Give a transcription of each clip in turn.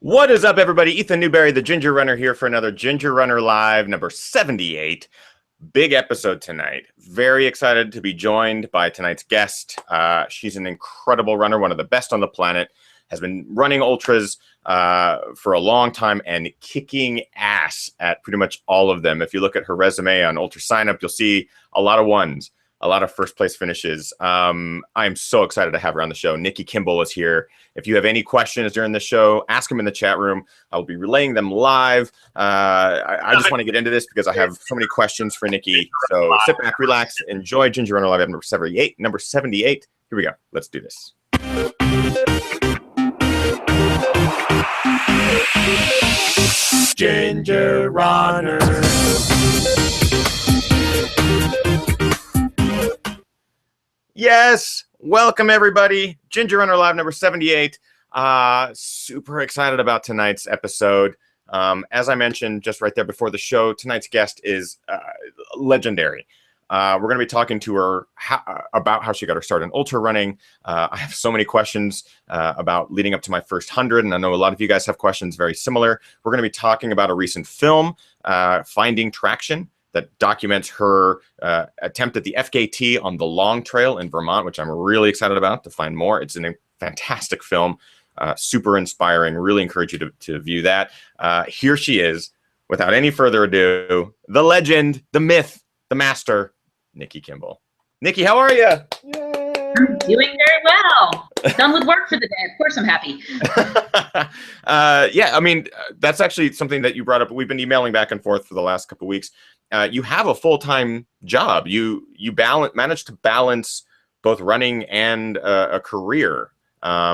What is up, everybody? Ethan Newberry, the Ginger Runner, here for another Ginger Runner Live, number 78. Big episode tonight. Very excited to be joined by tonight's guest. She's an incredible runner, one of the best on the planet, has been running ultras for a long time and kicking ass at pretty much all of them. If you look at her resume on Ultra Signup, you'll see a lot of ones. A lot of first place finishes. I'm so excited to have her on the show. Nikki Kimball is here. If you have any questions during the show, ask them in the chat room. I'll be relaying them live. I just want to get into this because I have so many questions for Nikki. So sit back, relax, enjoy Ginger Runner Live number 78. Number 78. Here we go. Let's do this. Ginger Runner. Yes, welcome everybody. Ginger Runner Live number 78. Super excited about tonight's episode. As I mentioned just right there before the show, tonight's guest is legendary. We're going to be talking to her about how she got her start in ultra running. I have so many questions about leading up to my first 100, and I know a lot of you guys have questions very similar. We're going to be talking about a recent film, Finding Traction, that documents her attempt at the FKT on the long trail in Vermont, which I'm really excited about to find more. It's a fantastic film, super inspiring. Really encourage you to view that. Here she is, without any further ado, the legend, the myth, the master, Nikki Kimball. Nikki, how are you? I'm doing very well. Done with work for the day. Of course I'm happy. Yeah, I mean, that's actually something that you brought up. We've been emailing back and forth for the last couple of weeks. You have a full-time job. You managed to balance both running and a career. Yeah,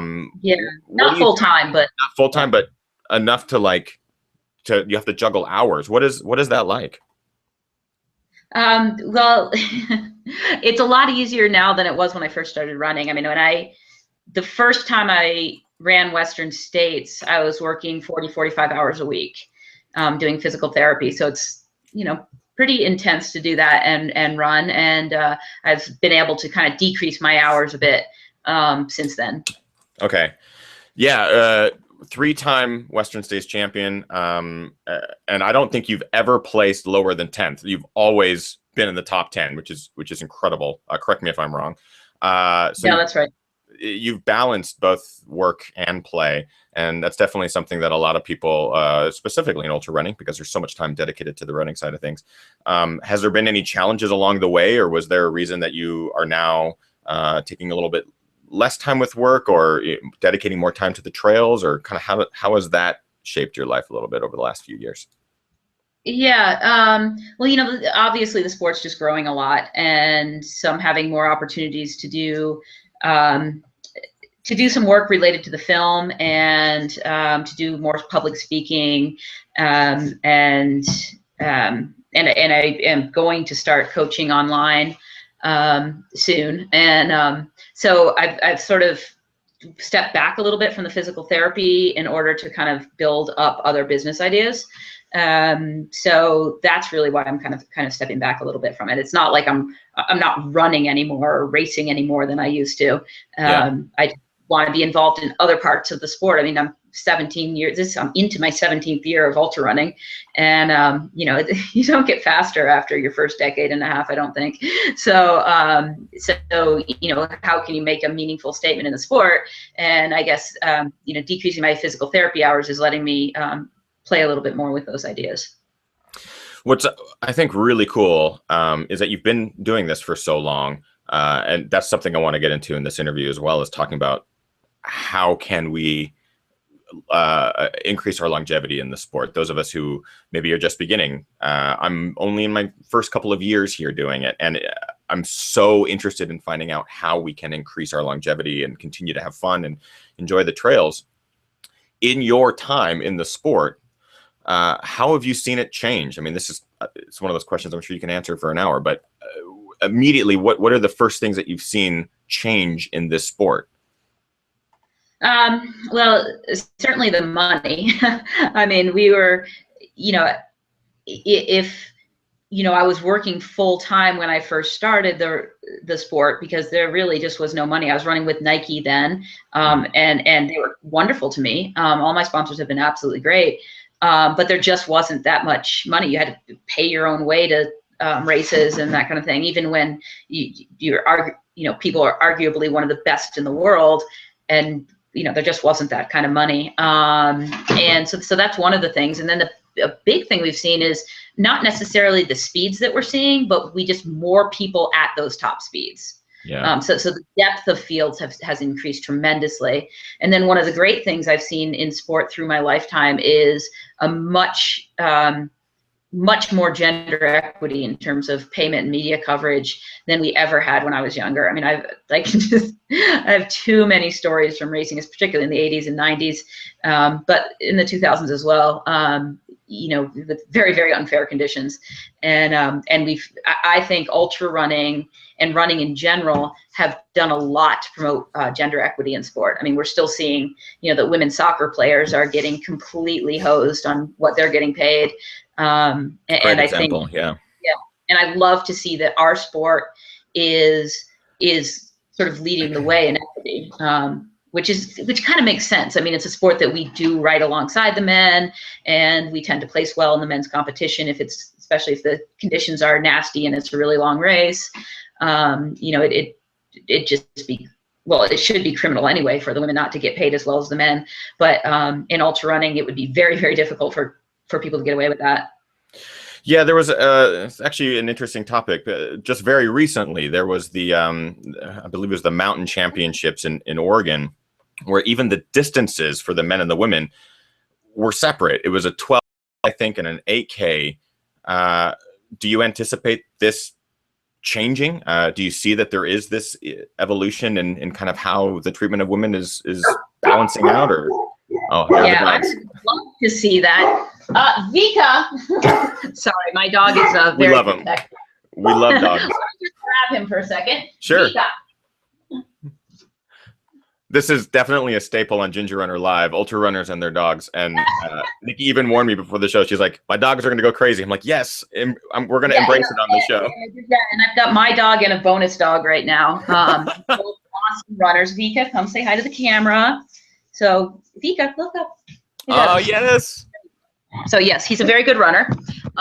not full-time, but not full-time, but enough to you have to juggle hours. What is that like? Well, it's a lot easier now than it was when I first started running. I mean, the first time I ran Western States, I was working 40, 45 hours a week, doing physical therapy. So it's, pretty intense to do that and run. And I've been able to kind of decrease my hours a bit since then. Okay. Yeah. 3-time Western States champion. And I don't think you've ever placed lower than 10th. You've always been in the top 10, which is incredible. Correct me if I'm wrong. So yeah, that's right. You've balanced both work and play. And that's definitely something that a lot of people, specifically in ultra running, because there's so much time dedicated to the running side of things. Has there been any challenges along the way, or was there a reason that you are now taking a little bit less time with work or dedicating more time to the trails, or kind of how has that shaped your life a little bit over the last few years? Yeah. Well, obviously the sport's just growing a lot, and so I'm having more opportunities to do some work related to the film and to do more public speaking. And I am going to start coaching online soon. And so I've sort of stepped back a little bit from the physical therapy in order to kind of build up other business ideas. So that's really why I'm kind of stepping back a little bit from it. It's not like I'm not running anymore or racing any more than I used to. I want to be involved in other parts of the sport. I mean, I'm 17 years, I'm into my 17th year of ultra running, and you don't get faster after your first decade and a half, I don't think. So how can you make a meaningful statement in the sport? And I guess decreasing my physical therapy hours is letting me play a little bit more with those ideas. What's I think really cool is that you've been doing this for so long, and that's something I want to get into in this interview as well, as talking about how can we increase our longevity in the sport. Those of us who maybe are just beginning. I'm only in my first couple of years here doing it, and I'm so interested in finding out how we can increase our longevity and continue to have fun and enjoy the trails. In your time in the sport, how have you seen it change? I mean, it's one of those questions I'm sure you can answer for an hour, but immediately, what are the first things that you've seen change in this sport? Well, certainly the money. I mean, we were, if I was working full time when I first started the sport because there really just was no money. I was running with Nike then, and they were wonderful to me. All my sponsors have been absolutely great, but there just wasn't that much money. You had to pay your own way to races and that kind of thing. Even when people are arguably one of the best in the world, and there just wasn't that kind of money. And so that's one of the things. And then a big thing we've seen is not necessarily the speeds that we're seeing, but we just more people at those top speeds. Yeah. So the depth of fields has increased tremendously. And then one of the great things I've seen in sport through my lifetime is a much more gender equity in terms of payment and media coverage than we ever had when I was younger. I mean, I have too many stories from racing, particularly in the 80s and 90s, but in the 2000s as well. With very, very unfair conditions. And I think ultra running and running in general have done a lot to promote gender equity in sport. I mean, we're still seeing, that women's soccer players are getting completely hosed on what they're getting paid. And I think, and I love to see that our sport is sort of leading the way in equity. Which kind of makes sense. I mean, it's a sport that we do right alongside the men, and we tend to place well in the men's competition especially if the conditions are nasty and it's a really long race. It should be criminal anyway for the women not to get paid as well as the men. But in ultra running, it would be very, very difficult for people to get away with that. Yeah, there was actually an interesting topic. Just very recently, there was the, I believe it was the mountain championships in Oregon, where even the distances for the men and the women were separate. It was a 12, I think, and an 8K. Do you anticipate this changing? Do you see that there is this evolution in kind of how the treatment of women is balancing out? Or I would love to see that. Vika, sorry, my dog is very. We love him. We love dogs. Just grab him for a second. Sure. Vika. This is definitely a staple on Ginger Runner Live, ultra runners and their dogs. And Nikki even warned me before the show. She's like, my dogs are going to go crazy. I'm like, yes, we're going to embrace it on the show. And I've got my dog and a bonus dog right now. Both awesome runners. Vika, come say hi to the camera. So Vika, look up. Oh, yes. So yes, he's a very good runner,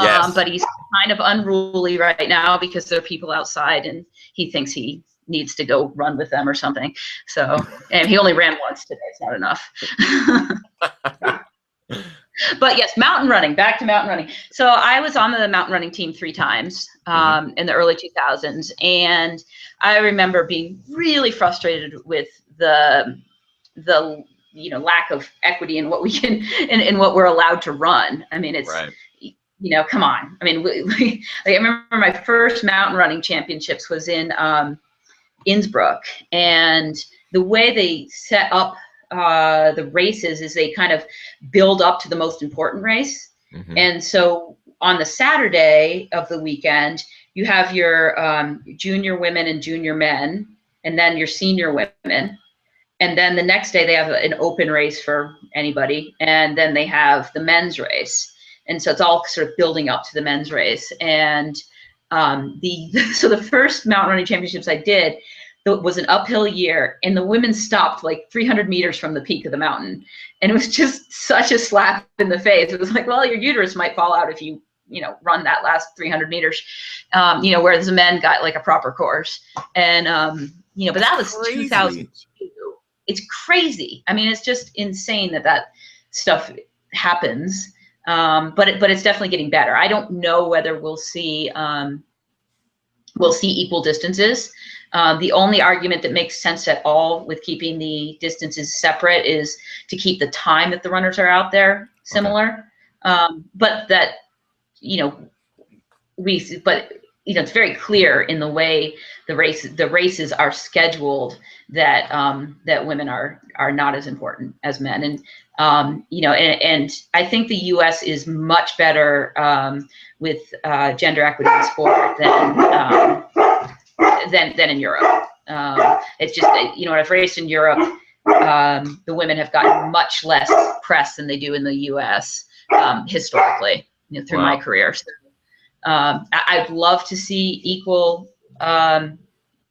Yes. but he's kind of unruly right now because there are people outside and he thinks he needs to go run with them or something. So, and he only ran once today. It's not enough. But yes, mountain running, back to mountain running. So I was on the mountain running team 3 times in the early 2000s. And I remember being really frustrated with the lack of equity in what we can, in what we're allowed to run. I mean, it's, right. Come on. I mean, I remember my first mountain running championships was in Innsbruck, and the way they set up the races is they kind of build up to the most important race. And so on the Saturday of the weekend, you have your junior women and junior men, and then your senior women. And then the next day they have an open race for anybody. And then they have the men's race. And so it's all sort of building up to the men's race. And so the first mountain running championships I did was an uphill year, and the women stopped like 300 meters from the peak of the mountain. And it was just such a slap in the face. It was like, well, your uterus might fall out if you run that last 300 meters, whereas the men got like a proper course. And, but that was 2002. It's crazy. I mean, it's just insane that stuff happens. But it's definitely getting better. I don't know whether we'll see equal distances. The only argument that makes sense at all with keeping the distances separate is to keep the time that the runners are out there similar. Okay. But that, it's very clear in the way the races are scheduled that that women are not as important as men. And and I think the U.S. is much better with gender equity in sport than in Europe. It's just I've raced in Europe. The women have gotten much less press than they do in the U.S. Historically, through my career. So, I'd love to see equal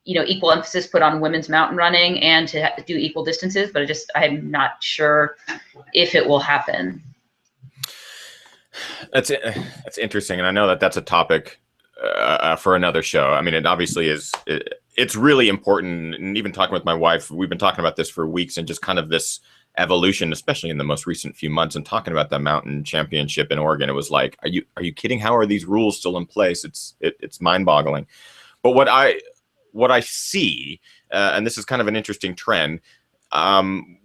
emphasis put on women's mountain running and to do equal distances, but I'm not sure if it will happen. That's interesting, and I know that's a topic for another show. I mean, it obviously is. It's really important, and even talking with my wife, we've been talking about this for weeks, and just kind of this evolution, especially in the most recent few months, and talking about the mountain championship in Oregon. It was like, are you kidding? How are these rules still in place? It's mind-boggling. But what I see, and this is kind of an interesting trend.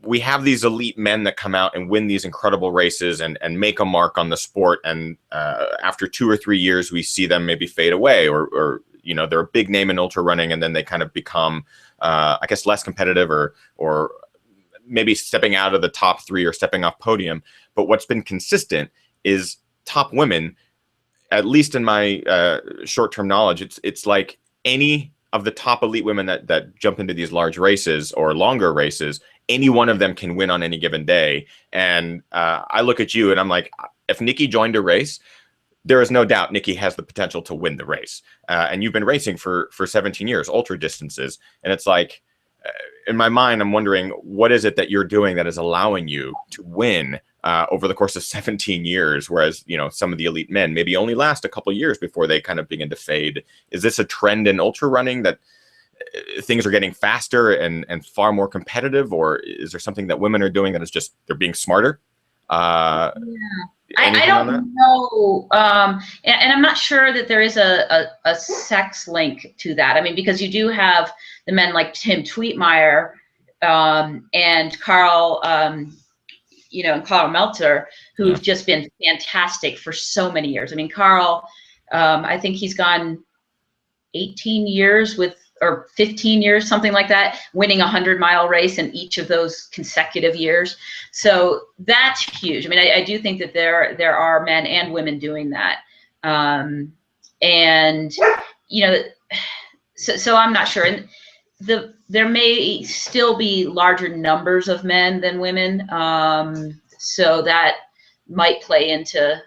We have these elite men that come out and win these incredible races and make a mark on the sport. And after 2 or 3 years, we see them maybe fade away, or they're a big name in ultra running, and then they kind of become, I guess, less competitive, or maybe stepping out of the top 3 or stepping off podium. But what's been consistent is top women, at least in my short-term knowledge, it's like any of the top elite women that jump into these large races or longer races, any one of them can win on any given day. And I look at you and I'm like, if Nikki joined a race, there is no doubt Nikki has the potential to win the race. And you've been racing for 17 years, ultra distances. And it's like, in my mind, I'm wondering, what is it that you're doing that is allowing you to win over the course of 17 years, whereas, some of the elite men maybe only last a couple of years before they kind of begin to fade? Is this a trend in ultra running that things are getting faster and far more competitive, or is there something that women are doing that is just, they're being smarter? I don't know. And I'm not sure that there is a sex link to that. I mean, because you do have the men like Tim Tweetmeyer and Carl, and Carl Meltzer, who've just been fantastic for so many years. I mean, Carl, I think he's gone 18 years or 15 years, something like that, winning a 100-mile race in each of those consecutive years. So that's huge. I mean, I do think that there are men and women doing that. So I'm not sure. And there may still be larger numbers of men than women. So that might play into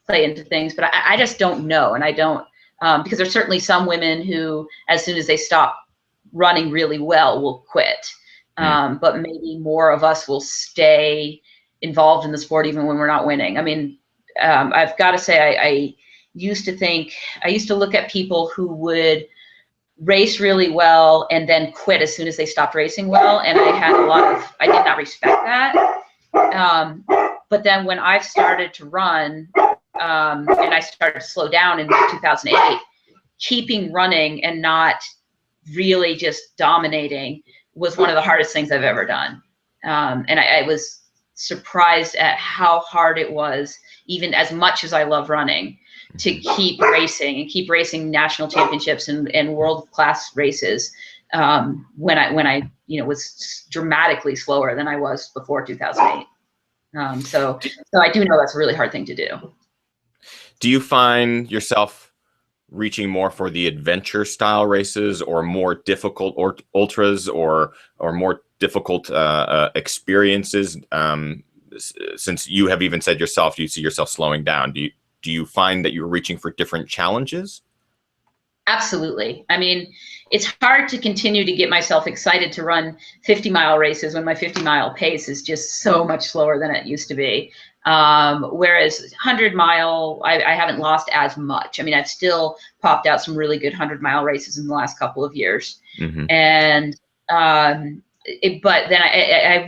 things, but I just don't know. And I don't, because there's certainly some women who, as soon as they stop running really well, will quit. But maybe more of us will stay involved in the sport even when we're not winning. I mean, I've got to say, I used to look at people who would race really well and then quit as soon as they stopped racing well. And I did not respect that. But then when I started to run, and I started to slow down in 2008, keeping running and not really just dominating was one of the hardest things I've ever done. And I was surprised at how hard it was, even as much as I love running, to keep racing national championships and world-class races when I was dramatically slower than I was before 2008. So I do know that's a really hard thing to do. Do you find yourself reaching more for the adventure style races, or more difficult ultras, or more difficult experiences? Since you have even said yourself, you see yourself slowing down. Do you find that you're reaching for different challenges? Absolutely. I mean, it's hard to continue to get myself excited to run 50-mile races when my 50-mile pace is just so much slower than it used to be. Whereas 100-mile, I haven't lost as much. I mean, I've still popped out some really good 100-mile races in the last couple of years. Mm-hmm. And but then I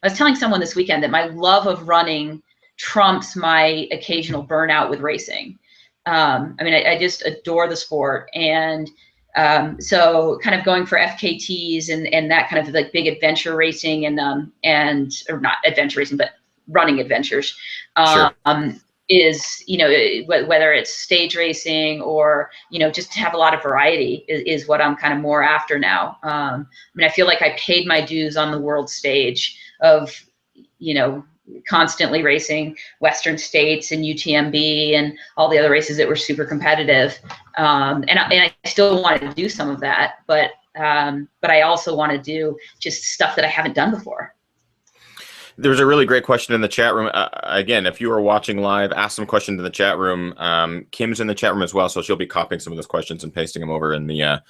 was telling someone this weekend that my love of running trumps my occasional burnout with racing. I just adore the sport. And so kind of going for FKTs and that kind of like big adventure racing and or not adventure racing, but running adventures, Sure. Is, whether it's stage racing or, just to have a lot of variety is what I'm kind of more after now. I feel like I paid my dues on the world stage of, constantly racing Western States and UTMB and all the other races that were super competitive. And I still wanted to do some of that, but I also want to do just stuff that I haven't done before. There's a really great question in the chat room. Again, if you are watching live, ask some questions in the chat room. Kim's in the chat room as well, so she'll be copying some of those questions and pasting them over in the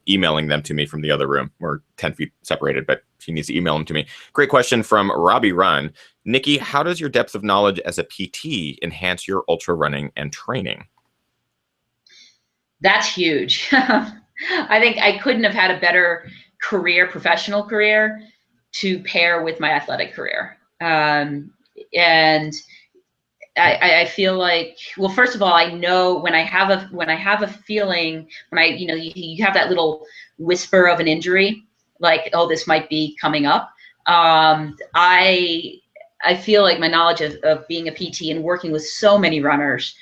emailing them to me from the other room. We're 10 feet separated, but she needs to email them to me. Great question from Robbie Run. Nikki, how does your depth of knowledge as a PT enhance your ultra running and training? That's huge. I think I couldn't have had a better career, professional career, to pair with my athletic career. And I feel like, well, first of all, I know when I have a feeling, when you have that little whisper of an injury, like, oh, this might be coming up. I feel like my knowledge of being a PT and working with so many runners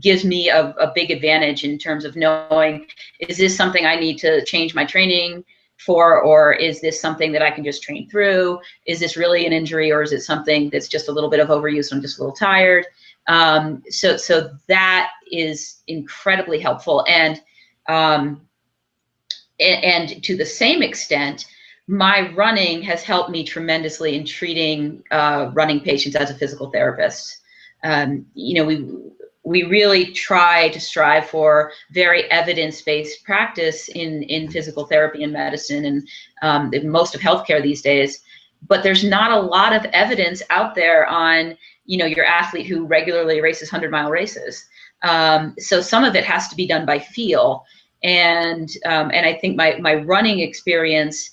gives me a big advantage in terms of knowing, is this something I need to change my training for, or is this something that I can just train through? Is this really an injury, or is it something that's just a little bit of overuse and I'm just a little tired? So that is incredibly helpful. And to the same extent, my running has helped me tremendously in treating running patients as a physical therapist. We really try to strive for very evidence-based practice in physical therapy and medicine and in most of healthcare these days. But there's not a lot of evidence out there on, your athlete who regularly races 100-mile races. So some of it has to be done by feel. And I think my running experience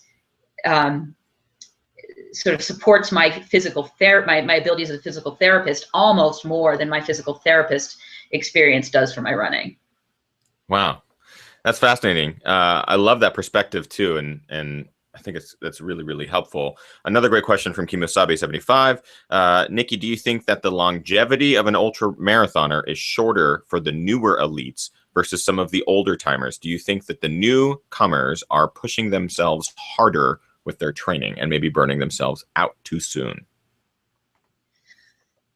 sort of supports my my abilities as a physical therapist almost more than my physical therapist experience does for my running. Wow, that's fascinating. I love that perspective too, and I think that's really, really helpful. Another great question from Kimosabe75. Nikki, do you think that the longevity of an ultra marathoner is shorter for the newer elites versus some of the older timers? Do you think that the newcomers are pushing themselves harder with their training and maybe burning themselves out too soon?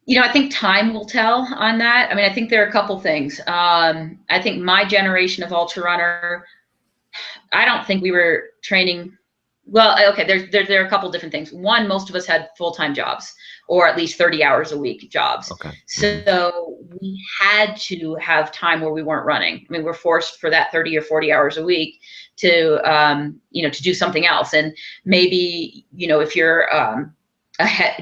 I think time will tell on that. I mean, I think there are a couple things. I think my generation of ultra runner, I don't think we were training. Well, okay, there are a couple different things. One, most of us had full-time jobs, or at least 30 hours a week jobs. Okay. So we had to have time where we weren't running. I mean, we're forced for that 30 or 40 hours a week to, to do something else. And maybe, if you're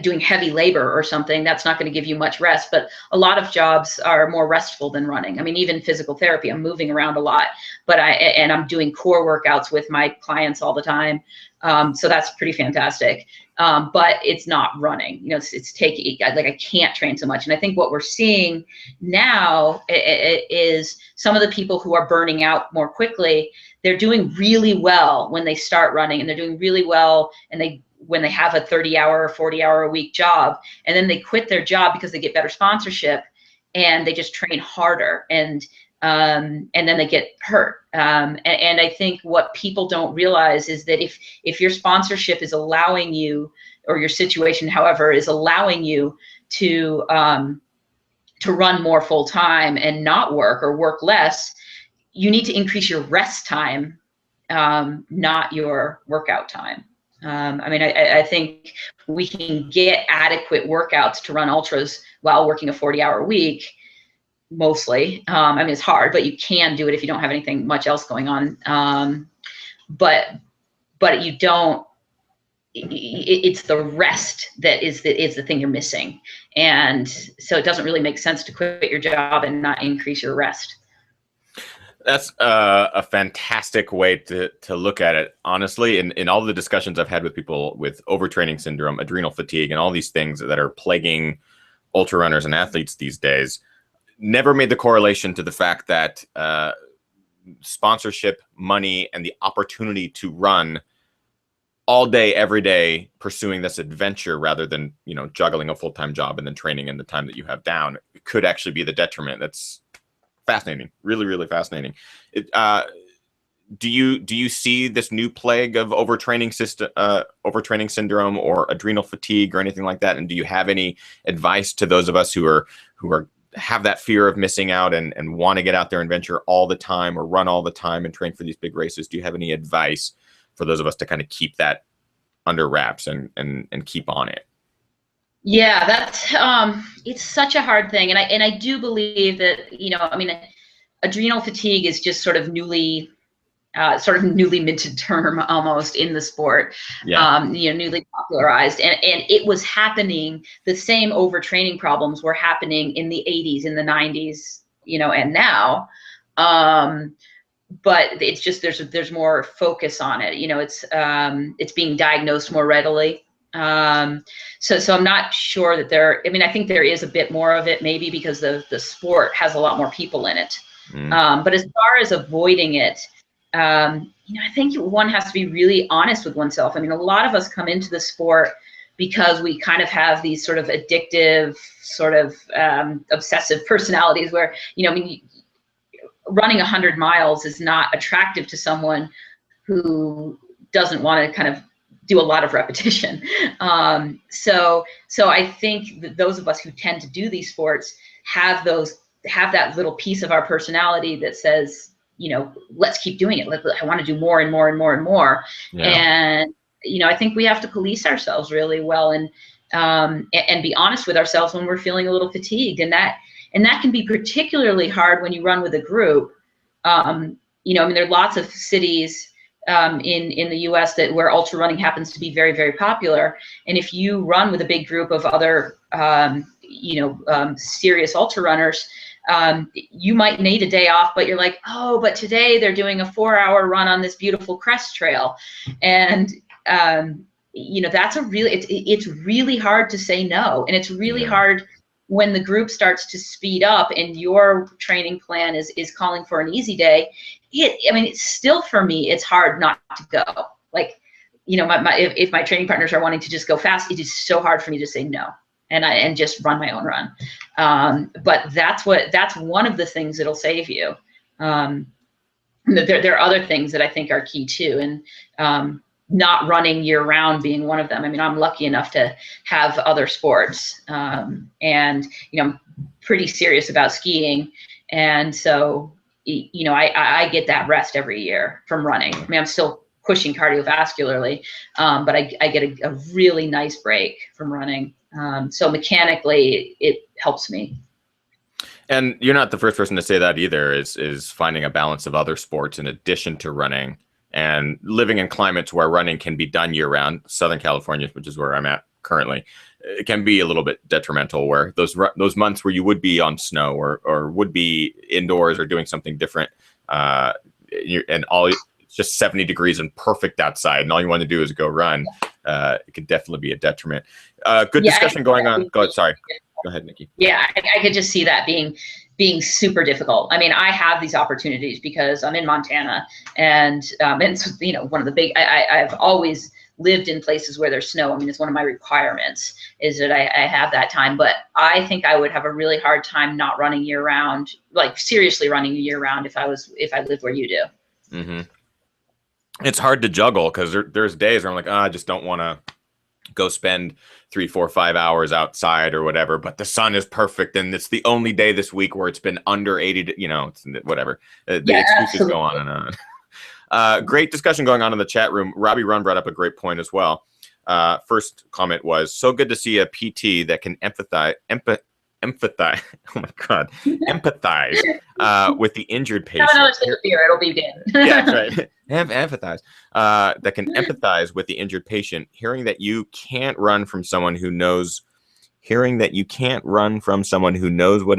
doing heavy labor or something, that's not going to give you much rest. But a lot of jobs are more restful than running. I mean, even physical therapy, I'm moving around a lot, but I'm doing core workouts with my clients all the time. So that's pretty fantastic. But it's not running, it's taking, like, I can't train so much. And I think what we're seeing now is some of the people who are burning out more quickly, they're doing really well when they start running, and they're doing really well when they have a 30-hour or 40-hour a week job, and then they quit their job because they get better sponsorship and they just train harder, and then they get hurt. And I think what people don't realize is that if your sponsorship is allowing you, or your situation, however, is allowing you to run more full time and not work, or work less, you need to increase your rest time, not your workout time. I mean, I think we can get adequate workouts to run ultras while working a 40-hour week, mostly. I mean, it's hard, but you can do it if you don't have anything much else going on. But you don't. It's the rest that is the thing you're missing, and so it doesn't really make sense to quit your job and not increase your rest. That's a fantastic way to look at it, honestly. In all the discussions I've had with people with overtraining syndrome, adrenal fatigue, and all these things that are plaguing ultra runners and athletes these days, never made the correlation to the fact that sponsorship, money, and the opportunity to run all day, every day, pursuing this adventure rather than, juggling a full-time job and then training in the time that you have down, could actually be the detriment. That's fascinating. Really, really fascinating. Do you see this new plague of overtraining syndrome or adrenal fatigue or anything like that? And do you have any advice to those of us who have that fear of missing out and want to get out there and venture all the time, or run all the time and train for these big races? Do you have any advice for those of us to kind of keep that under wraps and keep on it? Yeah, that's it's such a hard thing, and I do believe that, you know, I mean, adrenal fatigue is just sort of newly minted term almost in the sport. Yeah. You know, newly popularized, and it was happening. The same overtraining problems were happening in the 80s, in the 90s, you know, and now. But it's just there's more focus on it. You know, it's being diagnosed more readily. So I'm not sure that there. I mean, I think there is a bit more of it, maybe because the sport has a lot more people in it. But as far as avoiding it, you know, I think one has to be really honest with oneself. I mean, a lot of us come into the sport because we kind of have these sort of addictive, sort of obsessive personalities where, you know, I mean, running 100 miles is not attractive to someone who doesn't want to kind of do a lot of repetition. So I think that those of us who tend to do these sports have that little piece of our personality that says, you know, let's keep doing it. I want to do more and more and more and more. Yeah. And, you know, I think we have to police ourselves really well and be honest with ourselves when we're feeling a little fatigued. And that can be particularly hard when you run with a group. You know, I mean, there are lots of cities in the U.S. where ultra running happens to be very, very popular. And if you run with a big group of other, serious ultra runners, you might need a day off, but you're like, oh, but today they're doing a 4-hour run on this beautiful crest trail. And, you know, it's really hard to say no. And it's really hard when the group starts to speed up and your training plan is calling for an easy day. It's still, for me, it's hard not to go. Like, you know, if my training partners are wanting to just go fast, it is so hard for me to say no and just run my own run. But that's one of the things that'll save you. There are other things that I think are key too, and not running year round being one of them. I mean, I'm lucky enough to have other sports, and, you know, I'm pretty serious about skiing, and so, you know, I get that rest every year from running. I mean, I'm still pushing cardiovascularly, but I get a really nice break from running. So mechanically, it helps me. And you're not the first person to say that either, is finding a balance of other sports in addition to running, and living in climates where running can be done year round. Southern California, which is where I'm at currently, it can be a little bit detrimental, where those months where you would be on snow or would be indoors or doing something different, it's just 70 degrees and perfect outside, and all you want to do is go run. It could definitely be a detriment. Good discussion going on. Go ahead, Nikki. Yeah, I could just see that being super difficult. I mean, I have these opportunities because I'm in Montana, and you know, one of the big. I've always lived in places where there's snow. I mean, it's one of my requirements is that I have that time. But I think I would have a really hard time not running year round, like seriously running year round, if I lived where you do. Mm-hmm. It's hard to juggle because there's days where I'm like, I just don't want to go spend 3, 4, 5 hours outside or whatever, but the sun is perfect and it's the only day this week where it's been under 80, you know, it's whatever. The excuses absolutely. go on and on. Great discussion going on in the chat room. Robbie Run brought up a great point as well. First comment was, so good to see a PT that can empathize. Oh my God, empathize with the injured patient. Have another sip of beer, it'll be good. Yeah, that's right. Empathize. That can empathize with the injured patient. Hearing that you can't run from someone who knows what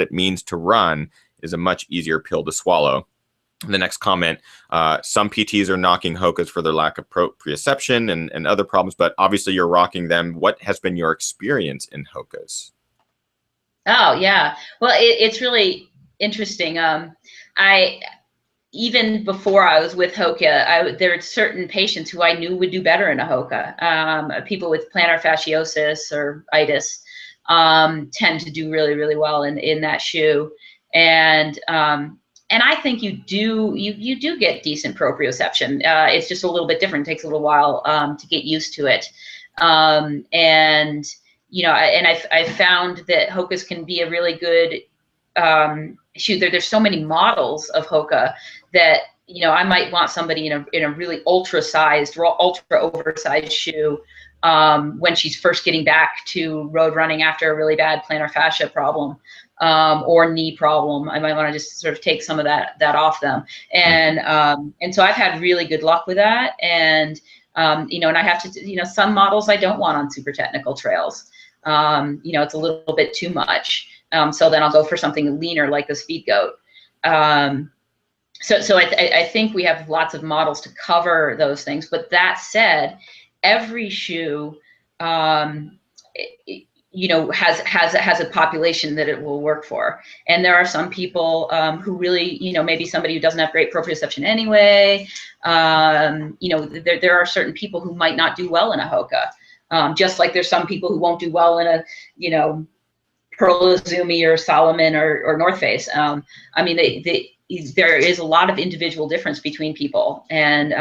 it means to run is a much easier pill to swallow. The next comment, some PTs are knocking Hokas for their lack of proprioception and other problems, but obviously you're rocking them. What has been your experience in Hokas? Oh, yeah. Well, it's really interesting. Even before I was with Hoka, there are certain patients who I knew would do better in a Hoka. People with plantar fasciosis or itis tend to do really, really well in that shoe. And I think you do get decent proprioception. It's just a little bit different. It takes a little while to get used to it. And you know, and I've found that Hokas can be a really good shoe. There's so many models of Hoka that I might want somebody in a really ultra oversized shoe when she's first getting back to road running after a really bad plantar fascia problem or knee problem. I might want to just sort of take some of that off them. And so I've had really good luck with that. And and I have to, some models I don't want on super technical trails. It's a little bit too much. So then I'll go for something leaner like the Speed Goat. So I think we have lots of models to cover those things. But that said, every shoe, has a population that it will work for. And there are some people who really, maybe somebody who doesn't have great proprioception anyway. There are certain people who might not do well in a Hoka. Just like there's some people who won't do well in a, Pearl Izumi or Salomon or North Face. There is a lot of individual difference between people. And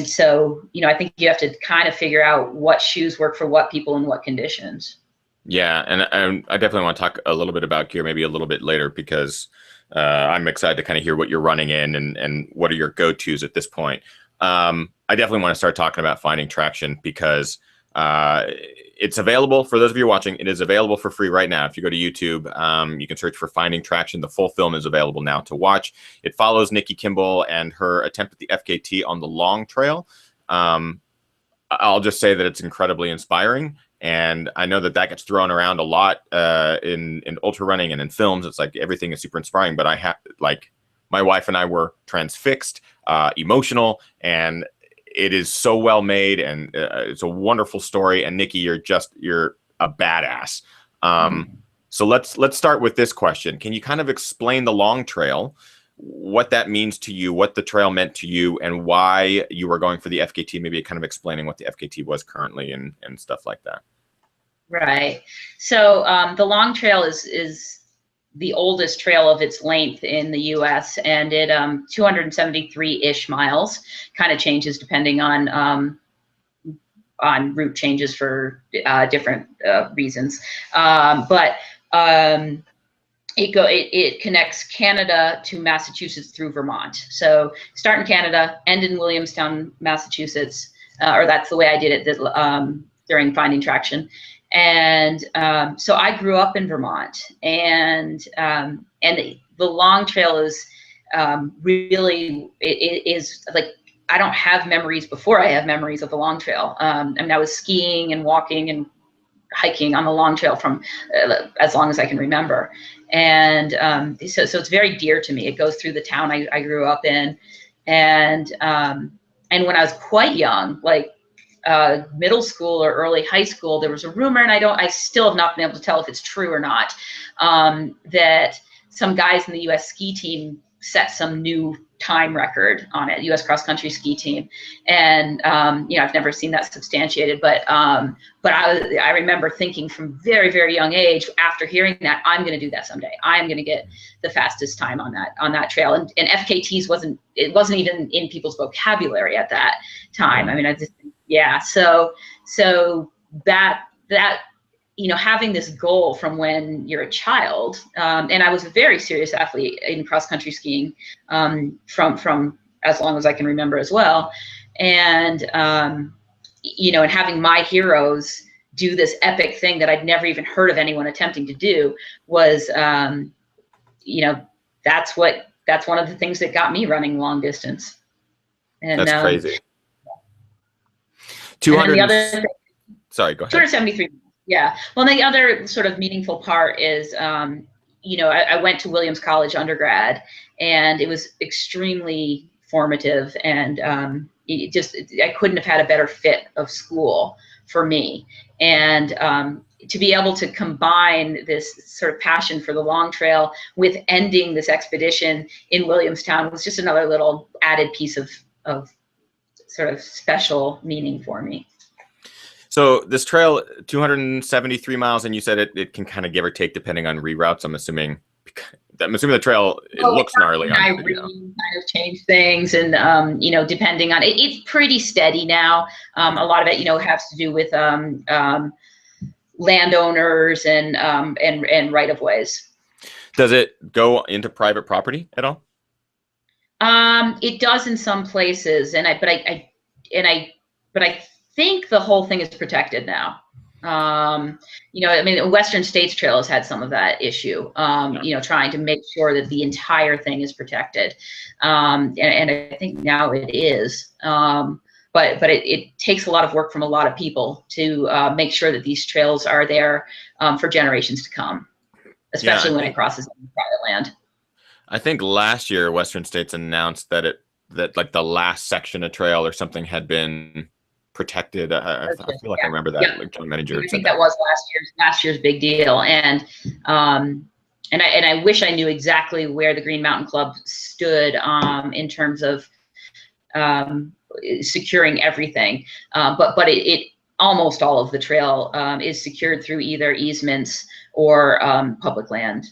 so, I think you have to kind of figure out what shoes work for what people in what conditions. Yeah, and I definitely want to talk a little bit about gear maybe a little bit later, because I'm excited to kind of hear what you're running in and what are your go-tos at this point. I definitely want to start talking about finding traction, because it's available for those of you watching. It is available for free right now. If you go to YouTube, you can search for Finding Traction. The full film is available now to watch. It follows Nikki Kimball and her attempt at the FKT on the long trail. I'll just say that it's incredibly inspiring. And I know that gets thrown around a lot in ultra running and in films. It's like everything is super inspiring, but my wife and I were transfixed, emotional, and it is so well made, and it's a wonderful story. And Nikki, you're a badass. So let's start with this question. Can you kind of explain the long trail, what that means to you, what the trail meant to you, and why you were going for the FKT? Maybe kind of explaining what the FKT was currently and stuff like that. Right. So the long trail is the oldest trail of its length in the U.S. and it 273-ish miles. Kind of changes depending on route changes for different reasons. But it connects Canada to Massachusetts through Vermont. So start in Canada, end in Williamstown, Massachusetts, or that's the way I did it during Finding Traction. And so I grew up in Vermont, and the long trail is really, it is like, I don't have memories before I have memories of the long trail. I was skiing and walking and hiking on the long trail from as long as I can remember. And so it's very dear to me. It goes through the town I grew up in. And when I was quite young, like middle school or early high school, there was a rumor, and I still have not been able to tell if it's true or not, that some guys in the U.S. ski team set some new time record on it, U.S. cross country ski team. And I've never seen that substantiated, but I remember thinking from very, very young age, after hearing that, I'm going to do that someday. I am going to get the fastest time on that trail. And FKTs wasn't even in people's vocabulary at that time. So that having this goal from when you're a child, and I was a very serious athlete in cross country skiing from as long as I can remember as well, and and having my heroes do this epic thing that I'd never even heard of anyone attempting to do was, that's one of the things that got me running long distance. And that's crazy. 200. Sorry, go ahead. 273. Yeah. Well, the other sort of meaningful part is, I went to Williams College undergrad, and it was extremely formative, and I couldn't have had a better fit of school for me. And to be able to combine this sort of passion for the long trail with ending this expedition in Williamstown was just another little added piece of sort of special meaning for me. So this trail, 273 miles, and you said it can kind of give or take depending on reroutes. I'm assuming the trail, it looks gnarly. Kind of change things, and depending on it, it's pretty steady now. A lot of it, has to do with landowners and right of ways. Does it go into private property at all? It does in some places, but I think the whole thing is protected now. I mean, Western States Trail has had some of that issue, trying to make sure that the entire thing is protected. And I think now it is. But it takes a lot of work from a lot of people to make sure that these trails are there for generations to come, especially when it crosses private land. I think last year Western States announced that like the last section of trail or something had been protected. I feel like I remember that. Like John Manager I think that was last year's big deal, and I wish I knew exactly where the Green Mountain Club stood in terms of securing everything, but it almost all of the trail is secured through either easements or public land.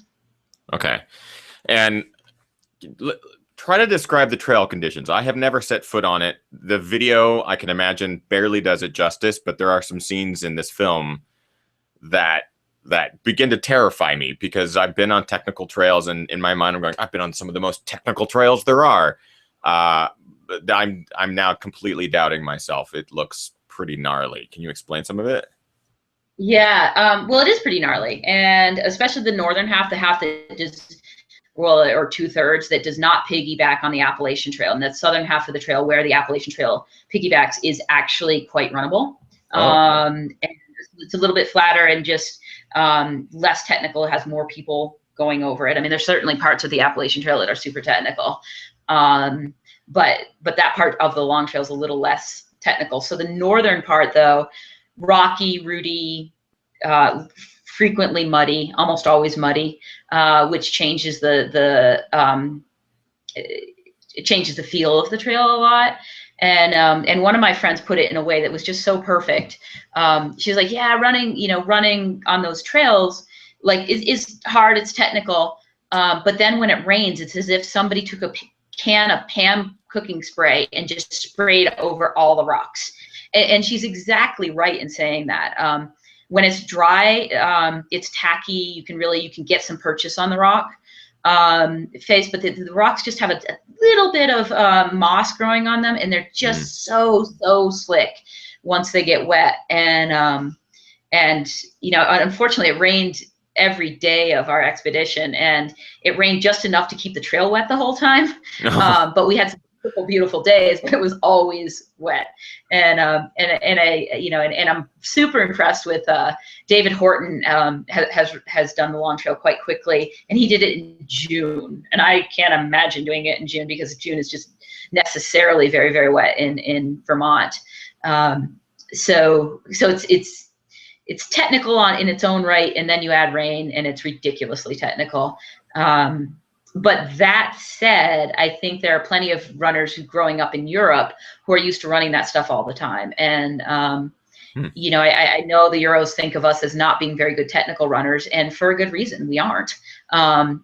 Okay, and try to describe the trail conditions. I have never set foot on it. The video, I can imagine, barely does it justice, but there are some scenes in this film that begin to terrify me because I've been on technical trails, and in my mind I'm going, I've been on some of the most technical trails there are. I'm now completely doubting myself. It looks pretty gnarly. Can you explain some of it? Yeah, well, it is pretty gnarly, and especially the northern half, the half that just or 2/3 that does not piggyback on the Appalachian Trail, and that southern half of the trail where the Appalachian Trail piggybacks is actually quite runnable. And it's a little bit flatter and just less technical. It has more people going over it. I mean, there's certainly parts of the Appalachian Trail that are super technical, but that part of the long trail is a little less technical. So the northern part, though, rocky, rooty, frequently muddy, almost always muddy, which changes it changes the feel of the trail a lot. And one of my friends put it in a way that was just so perfect. She was like, yeah, running on those trails, like is hard, it's technical. But then when it rains, it's as if somebody took a can of Pam cooking spray and just sprayed over all the rocks. And she's exactly right in saying that. When it's dry, it's tacky. You can get some purchase on the rock face, but the rocks just have a little bit of moss growing on them, and they're just so slick once they get wet. And unfortunately, it rained every day of our expedition, and it rained just enough to keep the trail wet the whole time. But we had some beautiful days, but it was always wet. And I'm super impressed with David Horton. Has done the long trail quite quickly, and he did it in June. And I can't imagine doing it in June because June is just necessarily very, very wet in Vermont. So it's technical in its own right, and then you add rain, and it's ridiculously technical. But that said, I think there are plenty of runners who growing up in Europe who are used to running that stuff all the time. And, I know the Euros think of us as not being very good technical runners, and for a good reason. We aren't. Especially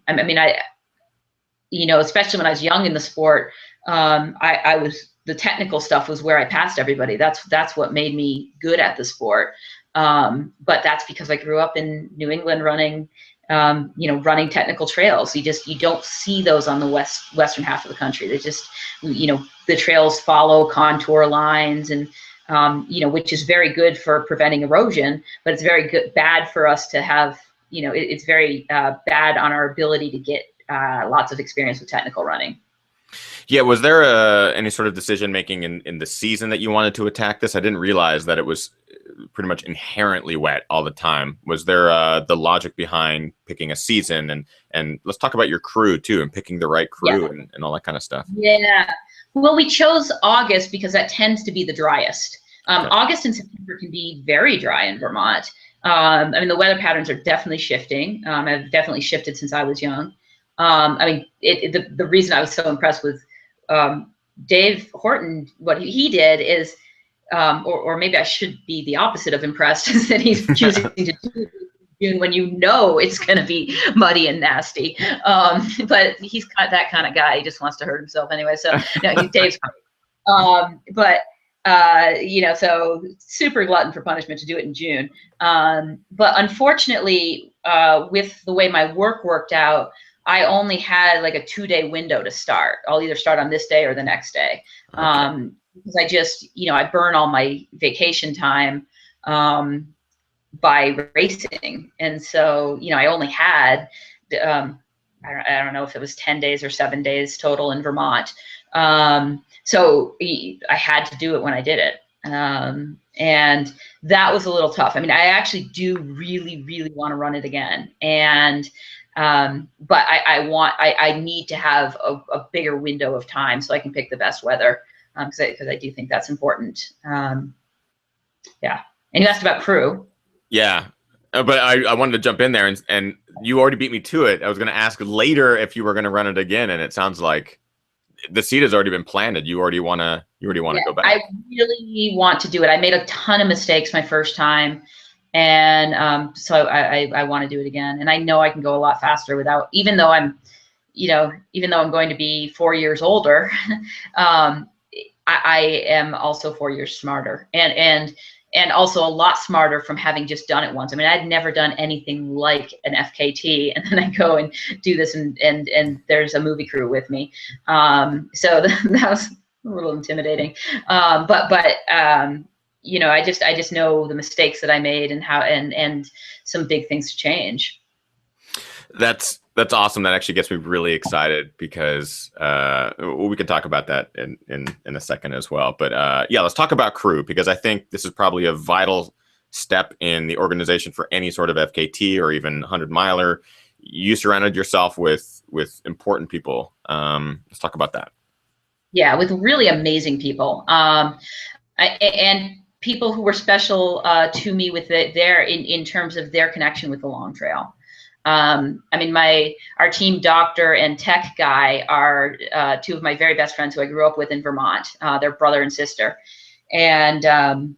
when I was young in the sport, the technical stuff was where I passed everybody. That's what made me good at the sport. But that's because I grew up in New England running technical trails. You don't see those on the western half of the country. They just, the trails follow contour lines, and which is very good for preventing erosion, but it's bad for us to have, it's very bad on our ability to get lots of experience with technical running. Yeah, was there any sort of decision making in the season that you wanted to attack this? I didn't realize that it was pretty much inherently wet all the time. Was there the logic behind picking a season, and let's talk about your crew too, and picking the right crew and all that kind of stuff? Yeah, well, we chose August because that tends to be the driest. August and September can be very dry in Vermont. The weather patterns are definitely shifting. Have definitely shifted since I was young. The reason I was so impressed with Dave Horton, what he did is, or maybe I should be the opposite of impressed, is that he's choosing to do June when it's going to be muddy and nasty. But he's that kind of guy. He just wants to hurt himself anyway. So no, Dave's great. So super glutton for punishment to do it in June. But unfortunately, with the way my work worked out, I only had like a 2-day window to start. I'll either start on this day or the next day. Okay. Because I just, I burn all my vacation time by racing. And so, I only had, I don't know if it was 10 days or 7 days total in Vermont. So I had to do it when I did it. And that was a little tough. I mean, I actually do really, really want to run it again. And, but I need to have a bigger window of time so I can pick the best weather. Because I do think that's important. Yeah. And you asked about crew. Yeah. But I wanted to jump in there, and you already beat me to it. I was going to ask later if you were going to run it again, and it sounds like the seed has already been planted. You already want to go back. I really want to do it. I made a ton of mistakes my first time, and so I want to do it again. And I know I can go a lot faster without, even though I'm going to be 4 years older, I am also 4 years smarter, and also a lot smarter from having just done it once. I mean, I'd never done anything like an FKT, and then I go and do this, and there's a movie crew with me. So that was a little intimidating. But I just know the mistakes that I made and how, and some big things to change. That's awesome. That actually gets me really excited, because we can talk about that in a second as well. But yeah, let's talk about crew, because I think this is probably a vital step in the organization for any sort of FKT or even 100-miler. You surrounded yourself with important people. Let's talk about that. Yeah, with really amazing people, and people who were special to me with their in terms of their connection with the long trail. I mean, our team doctor and tech guy are two of my very best friends who I grew up with in Vermont. They're brother and sister. And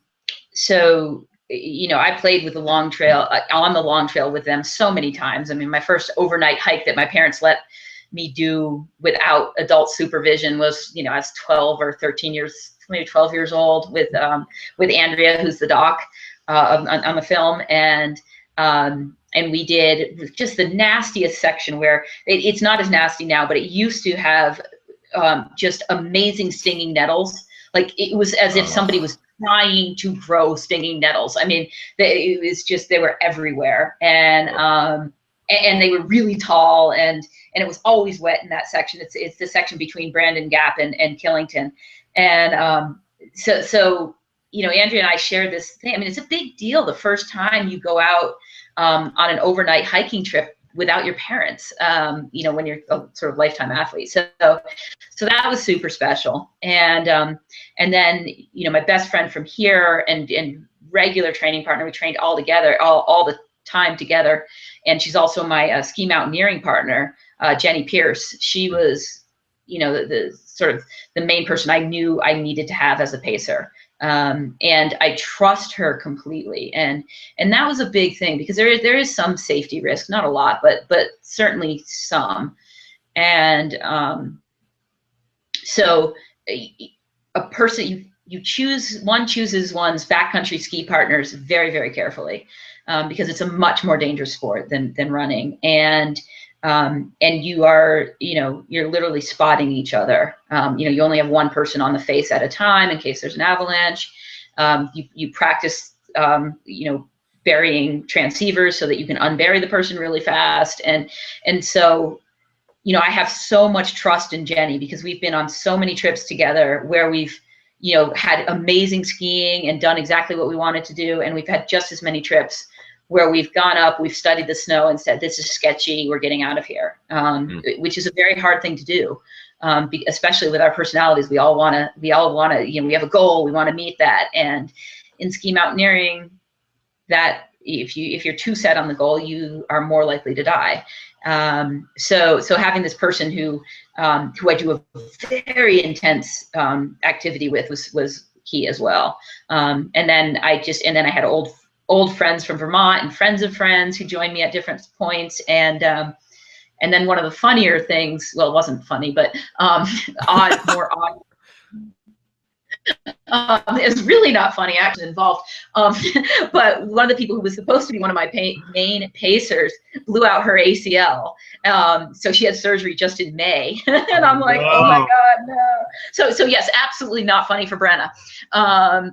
so, I played with the long trail, on the long trail with them so many times. I mean, my first overnight hike that my parents let me do without adult supervision was, I was 12 or 13 years, maybe 12 years old, with Andrea, who's the doc on the film. And we did just the nastiest section where it's not as nasty now, but it used to have just amazing stinging nettles. Like, it was as if somebody was trying to grow stinging nettles. I mean, it was just, they were everywhere. And they were really tall, and it was always wet in that section. It's the section between Brandon Gap and Killington. And so Andrea and I shared this thing. I mean, it's a big deal the first time you go out on an overnight hiking trip without your parents, when you're a sort of lifetime athlete. So that was super special. And then, my best friend from here and regular training partner, we trained all together, all the time together. And she's also my ski mountaineering partner, Jenny Pierce. She was, the sort of the main person I knew I needed to have as a pacer. And I trust her completely. And that was a big thing, because there is some safety risk, not a lot, but certainly some. And so a person, you chooses one's backcountry ski partners very, very carefully, because it's a much more dangerous sport than running. And you are, you're literally spotting each other. You only have one person on the face at a time in case there's an avalanche. You practice, burying transceivers so that you can unbury the person really fast. And so, I have so much trust in Jenny, because we've been on so many trips together where we've, had amazing skiing and done exactly what we wanted to do. And we've had just as many trips where we've gone up, we've studied the snow and said, this is sketchy, we're getting out of here, which is a very hard thing to do, especially with our personalities. We all want to, we have a goal, we want to meet that. And in ski mountaineering, that if you're too set on the goal, you are more likely to die. So having this person who I do a very intense activity with was key as well. And then I had old friends from Vermont and friends of friends who joined me at different points. And then one of the funnier things, well, it wasn't funny, but more odd It was really not funny, actually involved. But one of the people who was supposed to be one of my main pacers blew out her ACL. So she had surgery just in May. And I'm like, oh my God, no. So yes, absolutely not funny for Brenna.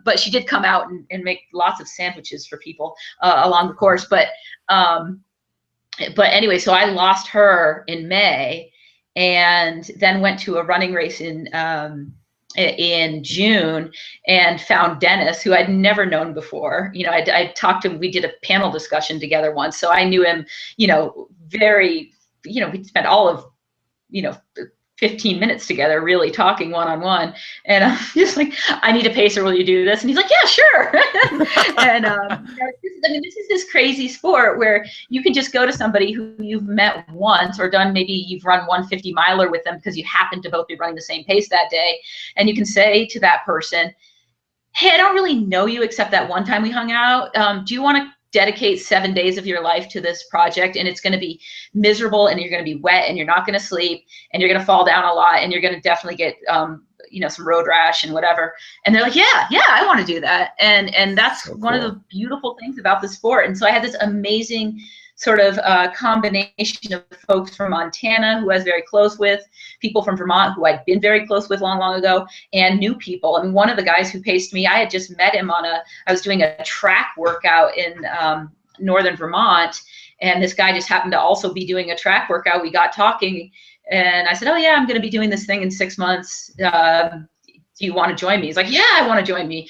But she did come out and make lots of sandwiches for people along the course. But anyway, so I lost her in May and then went to a running race in June and found Dennis, who I'd never known before. You know, I talked to him, we did a panel discussion together once. So I knew him, you know, very, you know, we spent all of, you know, 15 minutes together, really talking one-on-one. And I'm just like, I need a pacer. Will you do this? And he's like, yeah, sure. And this is this crazy sport where you can just go to somebody who you've met once or done, maybe you've run 150 miler with them because you happen to both be running the same pace that day. And you can say to that person, hey, I don't really know you except that one time we hung out. Do you want to dedicate 7 days of your life to this project? And it's going to be miserable and you're going to be wet and you're not going to sleep and you're going to fall down a lot and you're going to definitely get you know, some road rash and whatever. And they're like, yeah, I want to do that. And that's so one of the beautiful things about the sport. And so I had this amazing sort of combination of folks from Montana who I was very close with, people from Vermont who I'd been very close with long ago, and new people. I mean, one of the guys who paced me, I had just met him I was doing a track workout in northern Vermont, and this guy just happened to also be doing a track workout. We got talking, and I said, oh yeah, I'm going to be doing this thing in 6 months. Do you want to join me? He's like, yeah, I want to join you.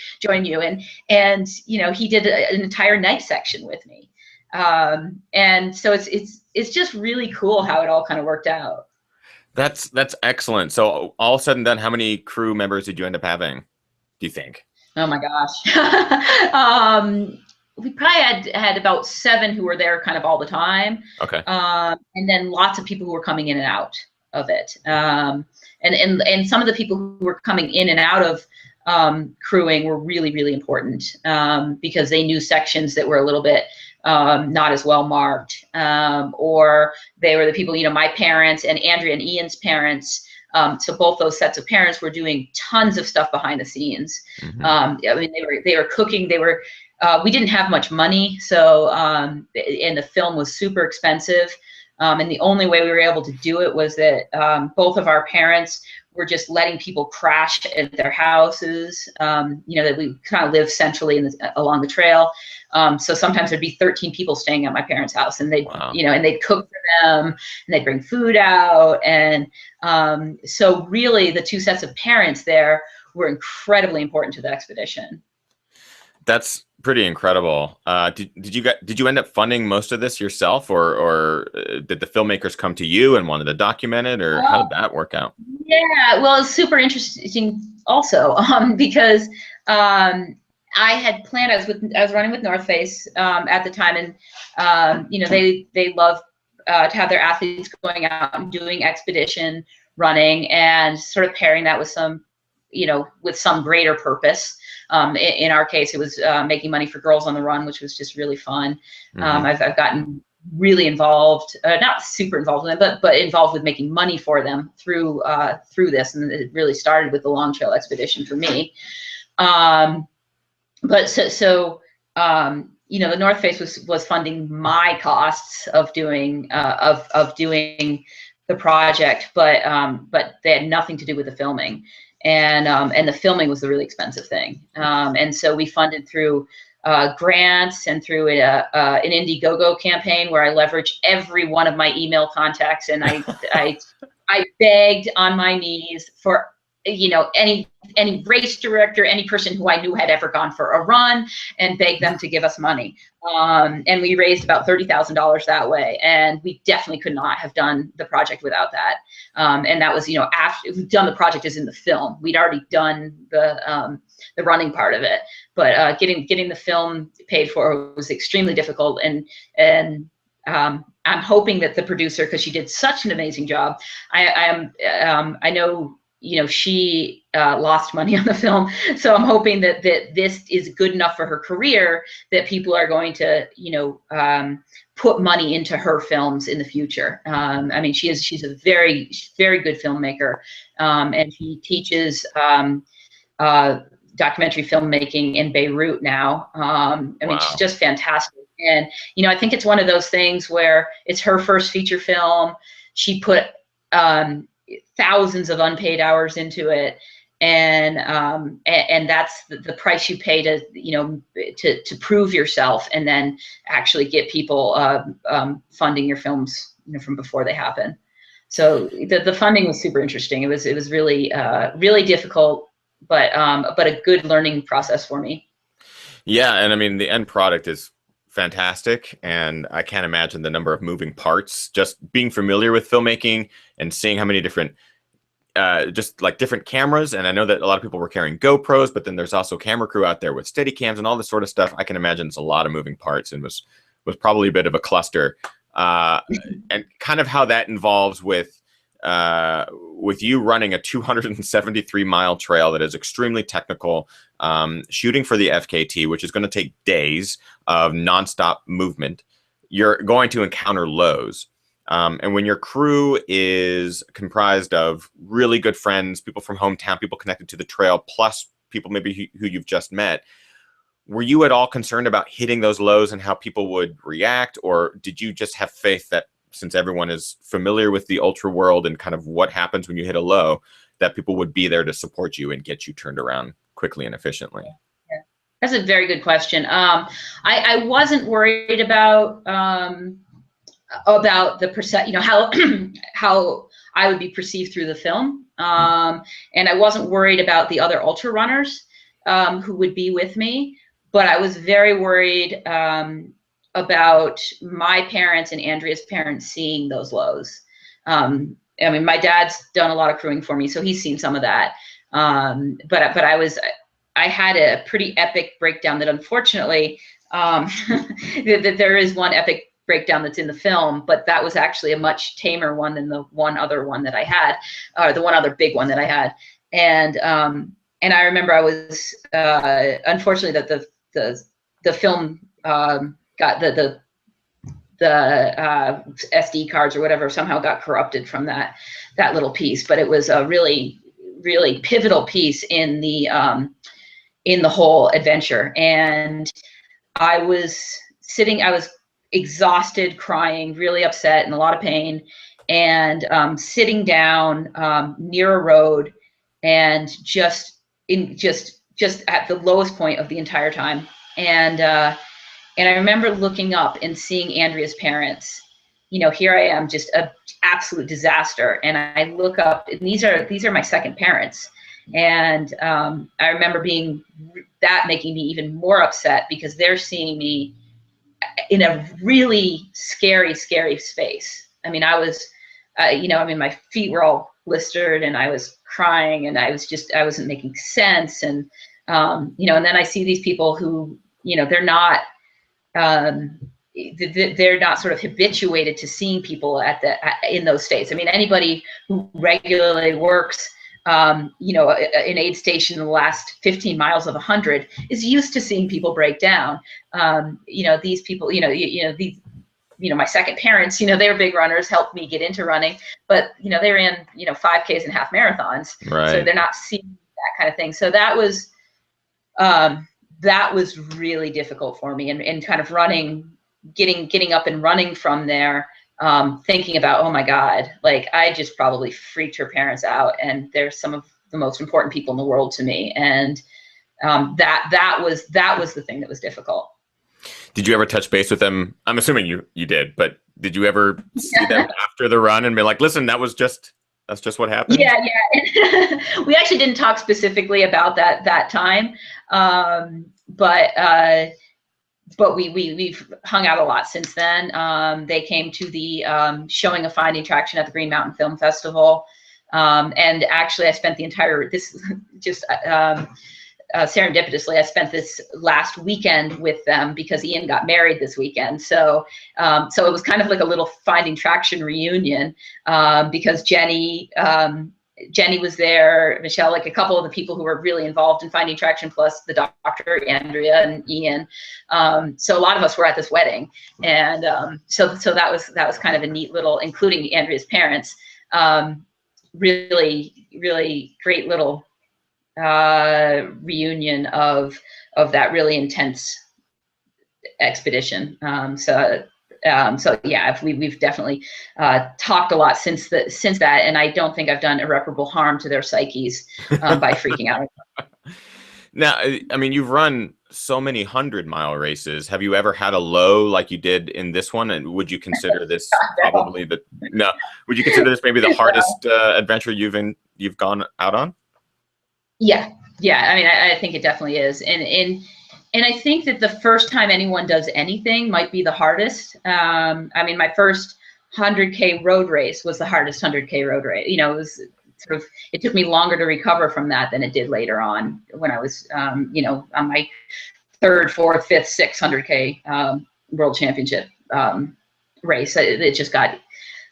And you know, he did an entire night section with me. And so it's just really cool how it all kind of worked out. That's excellent. So all of a sudden then, how many crew members did you end up having, do you think? Oh my gosh. We probably had about 7 who were there kind of all the time. Okay. And then lots of people who were coming in and out of it. And some of the people who were coming in and out of crewing were really, really important because they knew sections that were a little bit not as well marked, or they were the people, you know, my parents and Andrea and Ian's parents. So both those sets of parents were doing tons of stuff behind the scenes. Mm-hmm. I mean, they were cooking. We didn't have much money, so and the film was super expensive. And the only way we were able to do it was that both of our parents were just letting people crash at their houses. You know, that we kind of live centrally along the trail. So sometimes there'd be 13 people staying at my parents' house, and they'd, you know, and they'd cook for them, and they'd bring food out. And so really the 2 sets of parents there were incredibly important to the expedition. That's pretty incredible. Did you end up funding most of this yourself, or did the filmmakers come to you and wanted to document it, or how did that work out? Yeah, well, it's super interesting also because I had planned. I was running with North Face at the time, and you know, they love to have their athletes going out and doing expedition running, and sort of pairing that with some, you know, with some greater purpose. In our case, it was making money for Girls on the Run, which was just really fun. Mm-hmm. I've gotten really involved, not super involved with them, but involved with making money for them through this, and it really started with the Long Trail expedition for me. But so you know, the North Face was funding my costs of doing the project, but they had nothing to do with the filming. And the filming was the really expensive thing. And so we funded through grants and through an Indiegogo campaign where I leveraged every one of my email contacts, and I begged on my knees for, you know, any race director, any person who I knew had ever gone for a run, and begged them to give us money. And we raised about $30,000 that way. And we definitely could not have done the project without that. And that was, you know, after we'd done the project is in the film. We'd already done the running part of it, but getting the film paid for was extremely difficult. And I'm hoping that the producer, because she did such an amazing job, I know, you know, she lost money on the film, so I'm hoping that this is good enough for her career that people are going to, you know, put money into her films in the future. I mean, she's a very, very good filmmaker, and she teaches documentary filmmaking in Beirut now. I mean, she's just fantastic. And, you know, I think it's one of those things where it's her first feature film. She put thousands of unpaid hours into it. And that's the price you pay to, you know, to prove yourself and then actually get people funding your films, you know, from before they happen. So the funding was super interesting. It was really really difficult, but a good learning process for me. Yeah, and I mean the end product is fantastic, and I can't imagine the number of moving parts. Just being familiar with filmmaking and seeing how many different just like different cameras, and I know that a lot of people were carrying GoPros, but then there's also camera crew out there with steady cams and all this sort of stuff. I can imagine it's a lot of moving parts and was probably a bit of a cluster. And kind of how that involves with you running a 273-mile trail that is extremely technical, shooting for the FKT, which is going to take days of nonstop movement. You're going to encounter lows. And when your crew is comprised of really good friends, people from hometown, people connected to the trail, plus people maybe who you've just met, were you at all concerned about hitting those lows and how people would react? Or did you just have faith that since everyone is familiar with the ultra world and kind of what happens when you hit a low, that people would be there to support you and get you turned around quickly and efficiently? Yeah. That's a very good question. I wasn't worried about the percent, you know, how I would be perceived through the film. And I wasn't worried about the other ultra runners who would be with me, but I was very worried about my parents and Andrea's parents seeing those lows. I mean, my dad's done a lot of crewing for me, so he's seen some of that. But I had a pretty epic breakdown that unfortunately, that there is one epic breakdown that's in the film, but that was actually a much tamer one than the one other one that I had, or the one other big one that I had. And I remember I was unfortunately that the film got the SD cards or whatever somehow got corrupted from that little piece, but it was a really pivotal piece in the whole adventure. And I was exhausted, crying, really upset, in a lot of pain, and sitting down near a road, and just at the lowest point of the entire time. And I remember looking up and seeing Andrea's parents. You know, here I am, just an absolute disaster. And I look up, and these are my second parents. And I remember making me even more upset because they're seeing me in a really scary space. I mean, I was, you know, I mean, my feet were all blistered, and I was crying, and I wasn't making sense. And, you know, and then I see these people who, you know, they're not sort of habituated to seeing people in those states. I mean, anybody who regularly works, you know, an aid station in the last 15 miles of 100 is used to seeing people break down. You know, these people, my second parents, you know, they were big runners, helped me get into running, but, you know, they ran, you know, 5Ks and half marathons. Right. So they're not seeing that kind of thing. So that was really difficult for me, and kind of getting up and running from there, thinking about, oh my God, like I just probably freaked her parents out, and they're some of the most important people in the world to me. And that was the thing that was difficult. Did you ever touch base with them? I'm assuming you did, but did you ever see them after the run and be like, listen, that's just what happened? Yeah. We actually didn't talk specifically about that time. But we've hung out a lot since then. They came to the showing of Finding Traction at the Green Mountain Film Festival. And actually I spent serendipitously, I spent this last weekend with them because Ian got married this weekend. So it was kind of like a little Finding Traction reunion, because Jenny was there, Michelle, like a couple of the people who were really involved in Finding Traction, plus the doctor, Andrea, and Ian. So a lot of us were at this wedding. And so that was kind of a neat little, including Andrea's parents, really, really great little reunion of that really intense expedition. So yeah, we've definitely talked a lot since that, and I don't think I've done irreparable harm to their psyches by freaking out. Now, I mean, you've run so many 100-mile races. Have you ever had a low like you did in this one? And would you consider this probably no? Would you consider this maybe the hardest adventure you've gone out on? Yeah. I mean, I think it definitely is, and I think that the first time anyone does anything might be the hardest. I mean, my first 100K road race was the hardest 100K road race. You know, it was sort of, it took me longer to recover from that than it did later on when I was, you know, on my third, fourth, fifth, 600K world championship race. It just got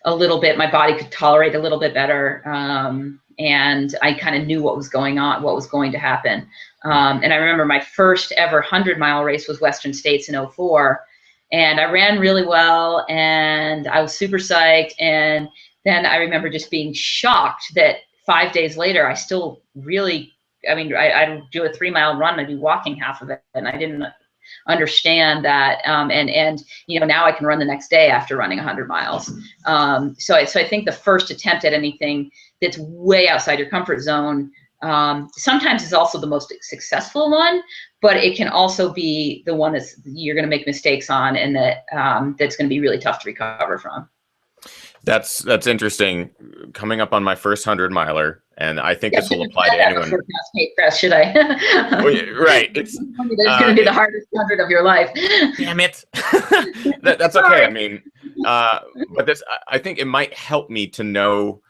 a little bit, my body could tolerate a little bit better. And I kind of knew what was going on, what was going to happen. And I remember my first ever 100-mile race was Western States in '04. And I ran really well and I was super psyched. And then I remember just being shocked that 5 days later, I still really, I mean, I'd do a 3-mile run, I'd be walking half of it. And I didn't understand that. And you know, now I can run the next day after running 100 miles. So I think the first attempt at anything that's way outside your comfort zone sometimes is also the most successful one, but it can also be the one that's you're going to make mistakes on, and that's going to be really tough to recover from. That's interesting. Coming up on my first 100-miler, and I think this will apply to anyone. Press, should I? Right. It's going to be the hardest 100 of your life. Damn it. That's okay. I mean, but this, I think it might help me to know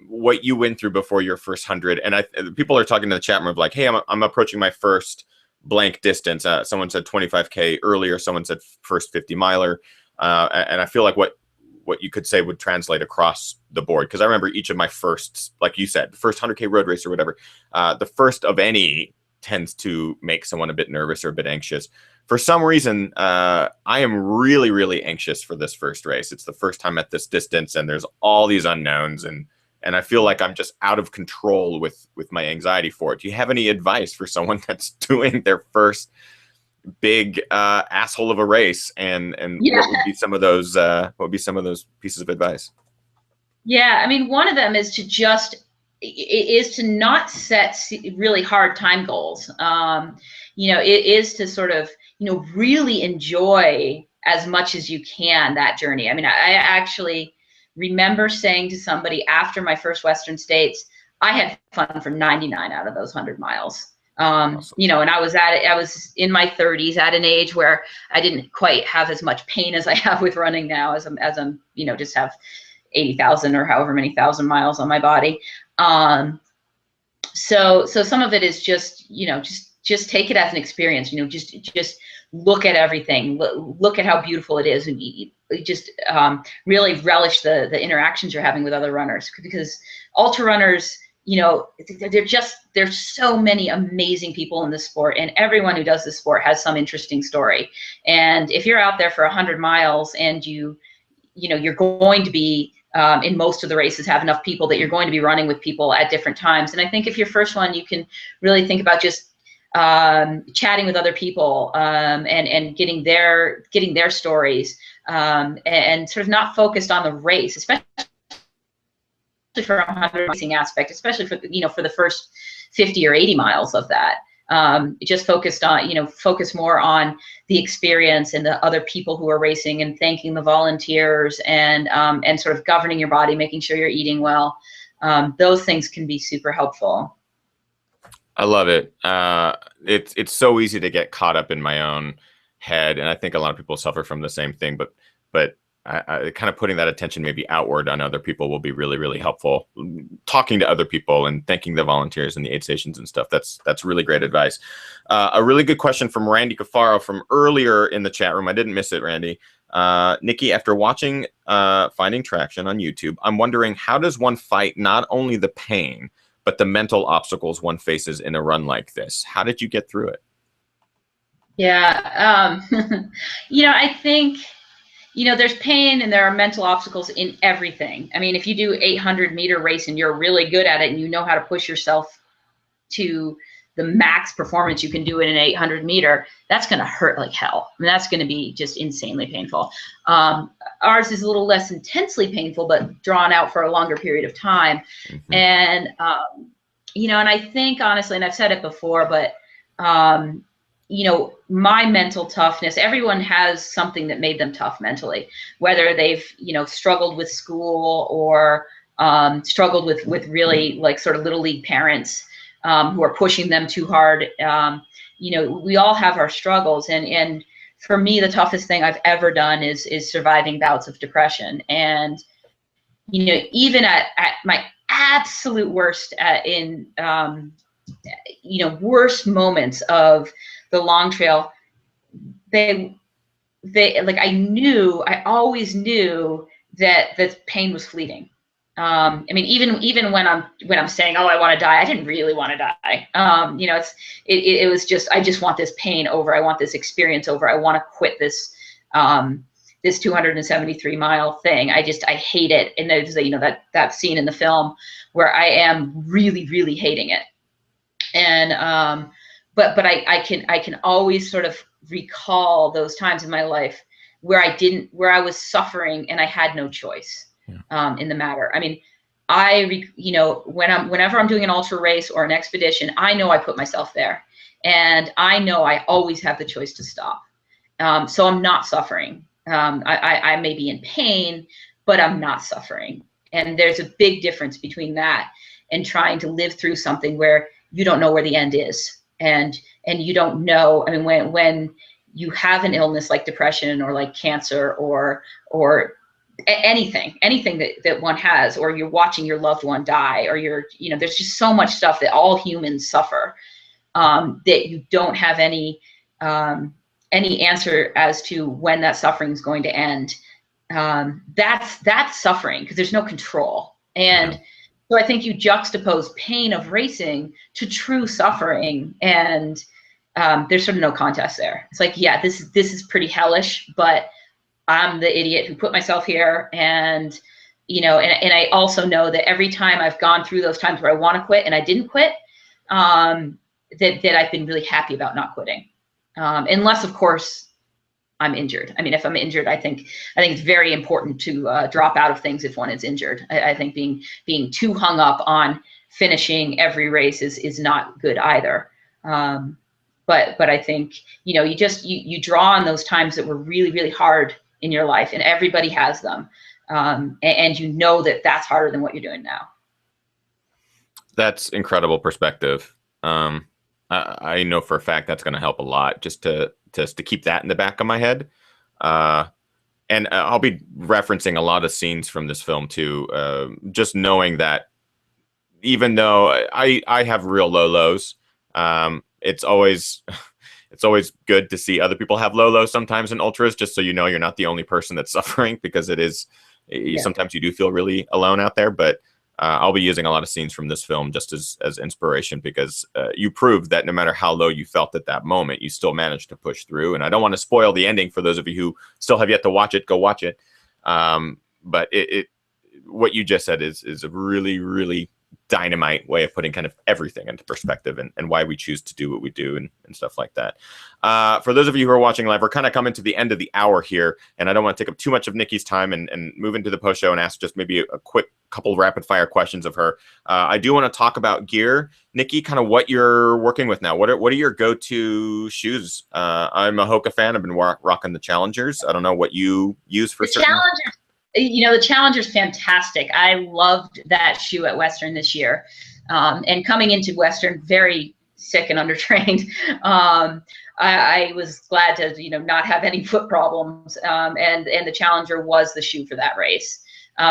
what you went through before your first 100. And people are talking to the chat room of like, hey, I'm approaching my first blank distance. Someone said 25K earlier. Someone said first 50-miler. And I feel like what you could say would translate across the board. Because I remember each of my firsts, like you said, the first 100K road race or whatever, the first of any tends to make someone a bit nervous or a bit anxious. For some reason, I am really, really anxious for this first race. It's the first time at this distance, and there's all these unknowns, and I feel like I'm just out of control with my anxiety for it. Do you have any advice for someone that's doing their first big asshole of a race, and what would be some of those pieces of advice? Yeah, I mean, one of them is to not set really hard time goals. You know, it is to sort of, you know, really enjoy as much as you can that journey. I mean, I actually remember saying to somebody after my first Western States, I had fun for 99 out of those 100 miles. Awesome. You know, and I was in my 30s at an age where I didn't quite have as much pain as I have with running now, as I'm, you know, just have 80,000 or however many thousand miles on my body. So some of it is just, you know, just take it as an experience, you know, just look at everything, look at how beautiful it is, and just really relish the interactions you're having with other runners, because ultra runners, you know, there's so many amazing people in this sport, and everyone who does this sport has some interesting story. And if you're out there for 100 miles and you know, you're going to be in most of the races have enough people that you're going to be running with people at different times. And I think if your first one, you can really think about just chatting with other people and getting their stories and sort of not focused on the race, especially for a 100 racing aspect, especially for, you know, for the first 50 or 80 miles of that. Just focus more on the experience and the other people who are racing, and thanking the volunteers, and sort of governing your body, making sure you're eating well. Those things can be super helpful. I love it. It's so easy to get caught up in my own head, and I think a lot of people suffer from the same thing. But I kind of putting that attention maybe outward on other people will be really, really helpful. Talking to other people and thanking the volunteers and the aid stations and stuff. That's really great advice. A really good question from Randy Cafaro from earlier in the chat room. I didn't miss it, Randy. Nikki, after watching Finding Traction on YouTube, I'm wondering, how does one fight not only the pain, but the mental obstacles one faces in a run like this? How did you get through it? Yeah, you know, I think, you know, there's pain and there are mental obstacles in everything. I mean, if you do 800-meter race and you're really good at it and you know how to push yourself to the max performance you can do in an 800 meter, that's going to hurt like hell. I mean, that's going to be just insanely painful. Ours is a little less intensely painful, but drawn out for a longer period of time. Mm-hmm. And, you know, and I think honestly, and I've said it before, but, you know, my mental toughness, everyone has something that made them tough mentally, whether they've, you know, struggled with school or struggled with really like sort of little league parents who are pushing them too hard. You know, we all have our struggles. And for me, the toughest thing I've ever done is surviving bouts of depression. And, you know, even at my absolute worst in, you know, worst moments of the long trail, they like, I always knew that the pain was fleeting. I mean, even when I'm saying, oh, I want to die, I didn't really want to die. You know, it was just, I just want this pain over. I want this experience over. I want to quit this, this 273-mile thing. I hate it. And there's, you know, that scene in the film where I am really, really hating it. And, but I can always sort of recall those times in my life where I was suffering and I had no choice. In the matter. I mean, you know, whenever I'm doing an ultra race or an expedition, I know I put myself there, and I know I always have the choice to stop. So I'm not suffering. I may be in pain, but I'm not suffering. And there's a big difference between that and trying to live through something where you don't know where the end is, and you don't know. I mean, when you have an illness like depression or like cancer or anything that one has, or you're watching your loved one die, or you know, there's just so much stuff that all humans suffer, that you don't have any answer as to when that suffering is going to end. That's suffering, because there's no control. And so I think you juxtapose pain of racing to true suffering, and there's sort of no contest there. It's like, yeah, this is pretty hellish, but I'm the idiot who put myself here. And, you know, and I also know that every time I've gone through those times where I want to quit and I didn't quit, that I've been really happy about not quitting. Unless, of course, I'm injured. I mean, if I'm injured, I think it's very important to drop out of things if one is injured. I think being too hung up on finishing every race is not good either. But I think, you know, you draw on those times that were really, really hard in your life, and everybody has them. And you know that's harder than what you're doing now. That's incredible perspective. I know for a fact that's going to help a lot, just to keep that in the back of my head. And I'll be referencing a lot of scenes from this film too. Just knowing that even though I have real low lows, it's always good to see other people have low lows sometimes in ultras, just so you know you're not the only person that's suffering, because it is sometimes you do feel really alone out there. But I'll be using a lot of scenes from this film just as inspiration, because you proved that no matter how low you felt at that moment, you still managed to push through. And I don't want to spoil the ending for those of you who still have yet to watch it. Go watch it. But what you just said is a really, really dynamite way of putting kind of everything into perspective, and why we choose to do what we do, and stuff like that. For those of you who are watching live, we're kind of coming to the end of the hour here, and I don't want to take up too much of Nikki's time and move into the post show and ask just maybe a quick couple rapid fire questions of her. I do want to talk about gear, Nikki, kind of what you're working with now. What are your go-to shoes? I'm a Hoka fan. I've been rocking the Challengers. I don't know what you use for certain. Challengers. You know, the Challenger's fantastic. I loved that shoe at Western this year. And coming into Western very sick and undertrained, I was glad to, you know, not have any foot problems. And the Challenger was the shoe for that race. So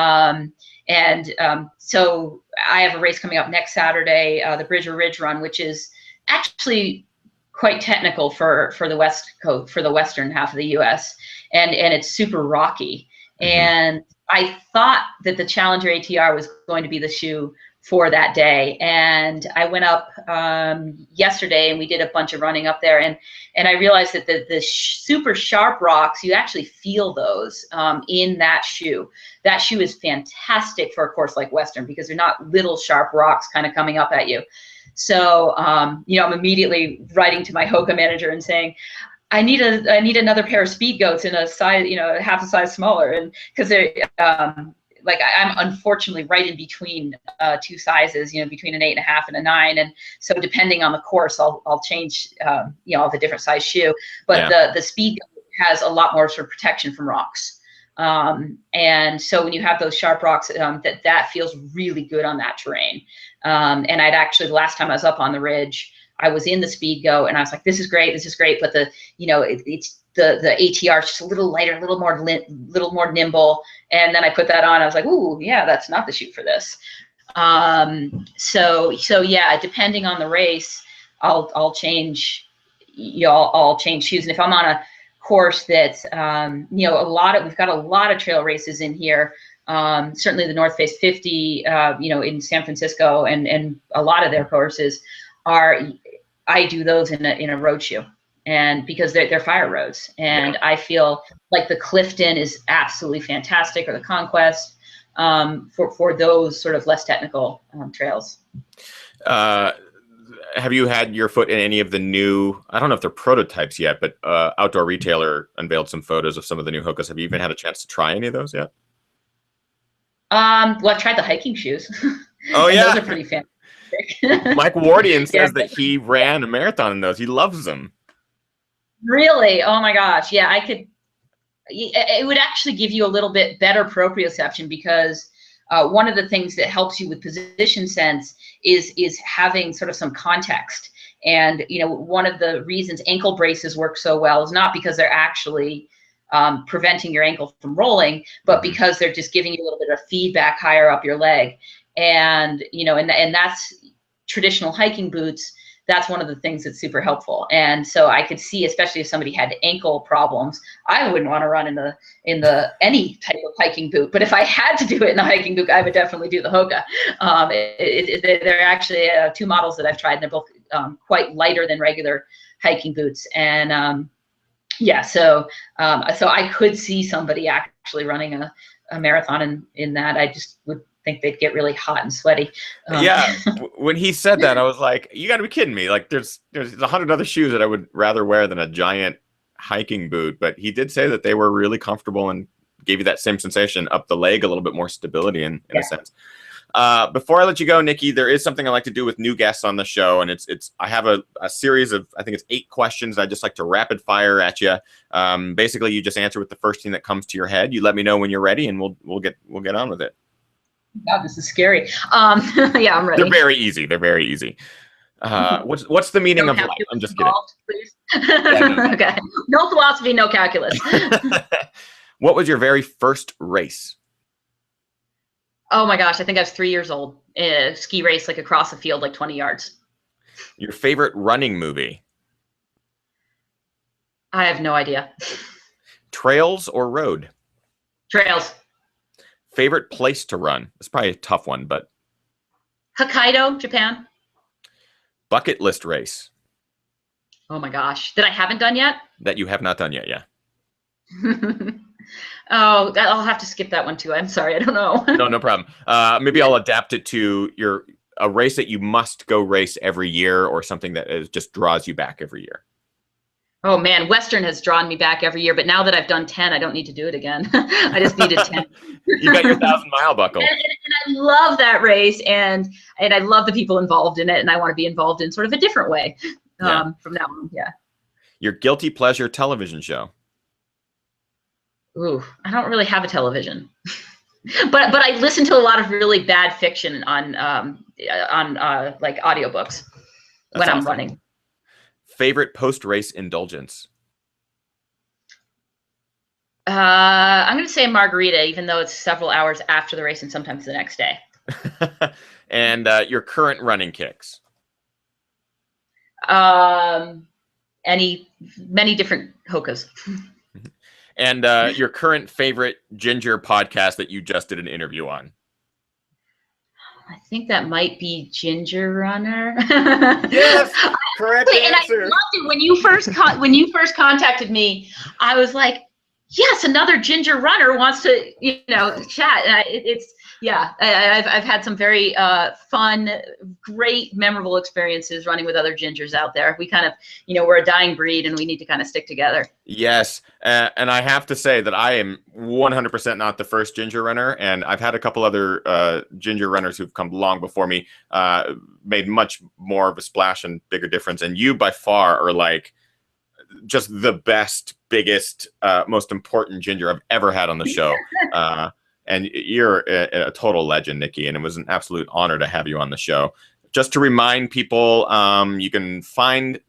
I have a race coming up next Saturday, the Bridger Ridge Run, which is actually quite technical for the West Coast, for the Western half of the U.S. And it's super rocky. And I thought that the Challenger ATR was going to be the shoe for that day. And I went up yesterday, and we did a bunch of running up there. And I realized that the super sharp rocks, you actually feel those in that shoe. That shoe is fantastic for a course like Western, because they're not little sharp rocks kind of coming up at you. So, you know, I'm immediately writing to my Hoka manager and saying, I need another pair of speed goats in a size, you know, half a size smaller. And because they're, like I'm unfortunately right in between two sizes, you know, between an 8.5 and a 9. And so depending on the course, I'll change, you know, I'll have a different size shoe. But the speed goat has a lot more sort of protection from rocks. And so when you have those sharp rocks, that feels really good on that terrain. And I'd actually, the last time I was up on the ridge, I was in the speed go and I was like, this is great. But the, you know, it's the ATR is just a little lighter, a little more nimble. And then I put that on. I was like, ooh, yeah, that's not the shoe for this. So yeah, depending on the race, I'll change, you know, I'll change shoes. And if I'm on a course that's, you know, we've got a lot of trail races in here. Certainly the North Face 50, you know, in San Francisco, and a lot of their courses I do those in a road shoe, and because they're fire roads, and I feel like the Clifton is absolutely fantastic, or the Conquest, for those sort of less technical trails. Have you had your foot in any of the new, I don't know if they're prototypes yet, but Outdoor Retailer unveiled some photos of some of the new Hokas. Have you even had a chance to try any of those yet? Well, I've tried the hiking shoes. Oh yeah, those are pretty fantastic. Mike Wardian says that he ran a marathon in those. He loves them. Really? Oh my gosh. Yeah, it would actually give you a little bit better proprioception, because one of the things that helps you with position sense is having sort of some context. And, you know, one of the reasons ankle braces work so well is not because they're actually preventing your ankle from rolling, but because they're just giving you a little bit of feedback higher up your leg. And, you know, and that's traditional hiking boots. That's one of the things that's super helpful. And so I could see, especially if somebody had ankle problems, I wouldn't want to run in the any type of hiking boot. But if I had to do it in a hiking boot, I would definitely do the Hoka. There are actually two models that I've tried, and they're both quite lighter than regular hiking boots. And yeah, so I could see somebody actually running a marathon in that. I just would think they'd get really hot and sweaty. Yeah, when he said that, I was like, you got to be kidding me. Like, there's 100 other shoes that I would rather wear than a giant hiking boot. But he did say that they were really comfortable and gave you that same sensation up the leg, a little bit more stability in a sense. Before I let you go, Nikki, there is something I like to do with new guests on the show, and I have a series of, I think it's 8 questions I just like to rapid fire at you. Basically, you just answer with the first thing that comes to your head. You let me know when you're ready, and we'll get on with it. God, this is scary. Yeah, I'm ready. They're very easy. What's the meaning of life? I'm just kidding. Please. No. Okay. No philosophy, no calculus. What was your very first race? Oh my gosh, I think I was 3 years old. A ski race, like across the field, like 20 yards. Your favorite running movie? I have no idea. Trails or road? Trails. Favorite place to run? It's probably a tough one, but Hokkaido, Japan. Bucket list race? Oh my gosh, that I haven't done yet? That you have not done yet, yeah. Oh, I'll have to skip that one too. I'm sorry, I don't know. No problem. Maybe I'll adapt it to a race that you must go race every year, or something that just draws you back every year. Oh man, Western has drawn me back every year, but now that I've done 10, I don't need to do it again. I just needed 10. You got your 1,000-mile buckle. And I love that race, and I love the people involved in it, and I want to be involved in sort of a different way from now on. Yeah. Your guilty pleasure television show? Ooh, I don't really have a television, but I listen to a lot of really bad fiction on like audiobooks when I'm running. Favorite post-race indulgence? I'm going to say margarita, even though it's several hours after the race and sometimes the next day. And your current running kicks? Many different Hokas. And your current favorite ginger podcast that you just did an interview on? I think that might be Ginger Runner. Yes, correct answer. And I loved it when you first contacted me. I was like, yes, another Ginger Runner wants to, chat. And Yeah, I've had some very fun, great, memorable experiences running with other gingers out there. We kind of, we're a dying breed, and we need to kind of stick together. Yes, and I have to say that I am 100% not the first ginger runner, and I've had a couple other ginger runners who've come long before me, made much more of a splash and bigger difference. And you, by far, are like just the best, biggest, most important ginger I've ever had on the show. And you're a total legend, Nikki, and it was an absolute honor to have you on the show. Just to remind people, you can find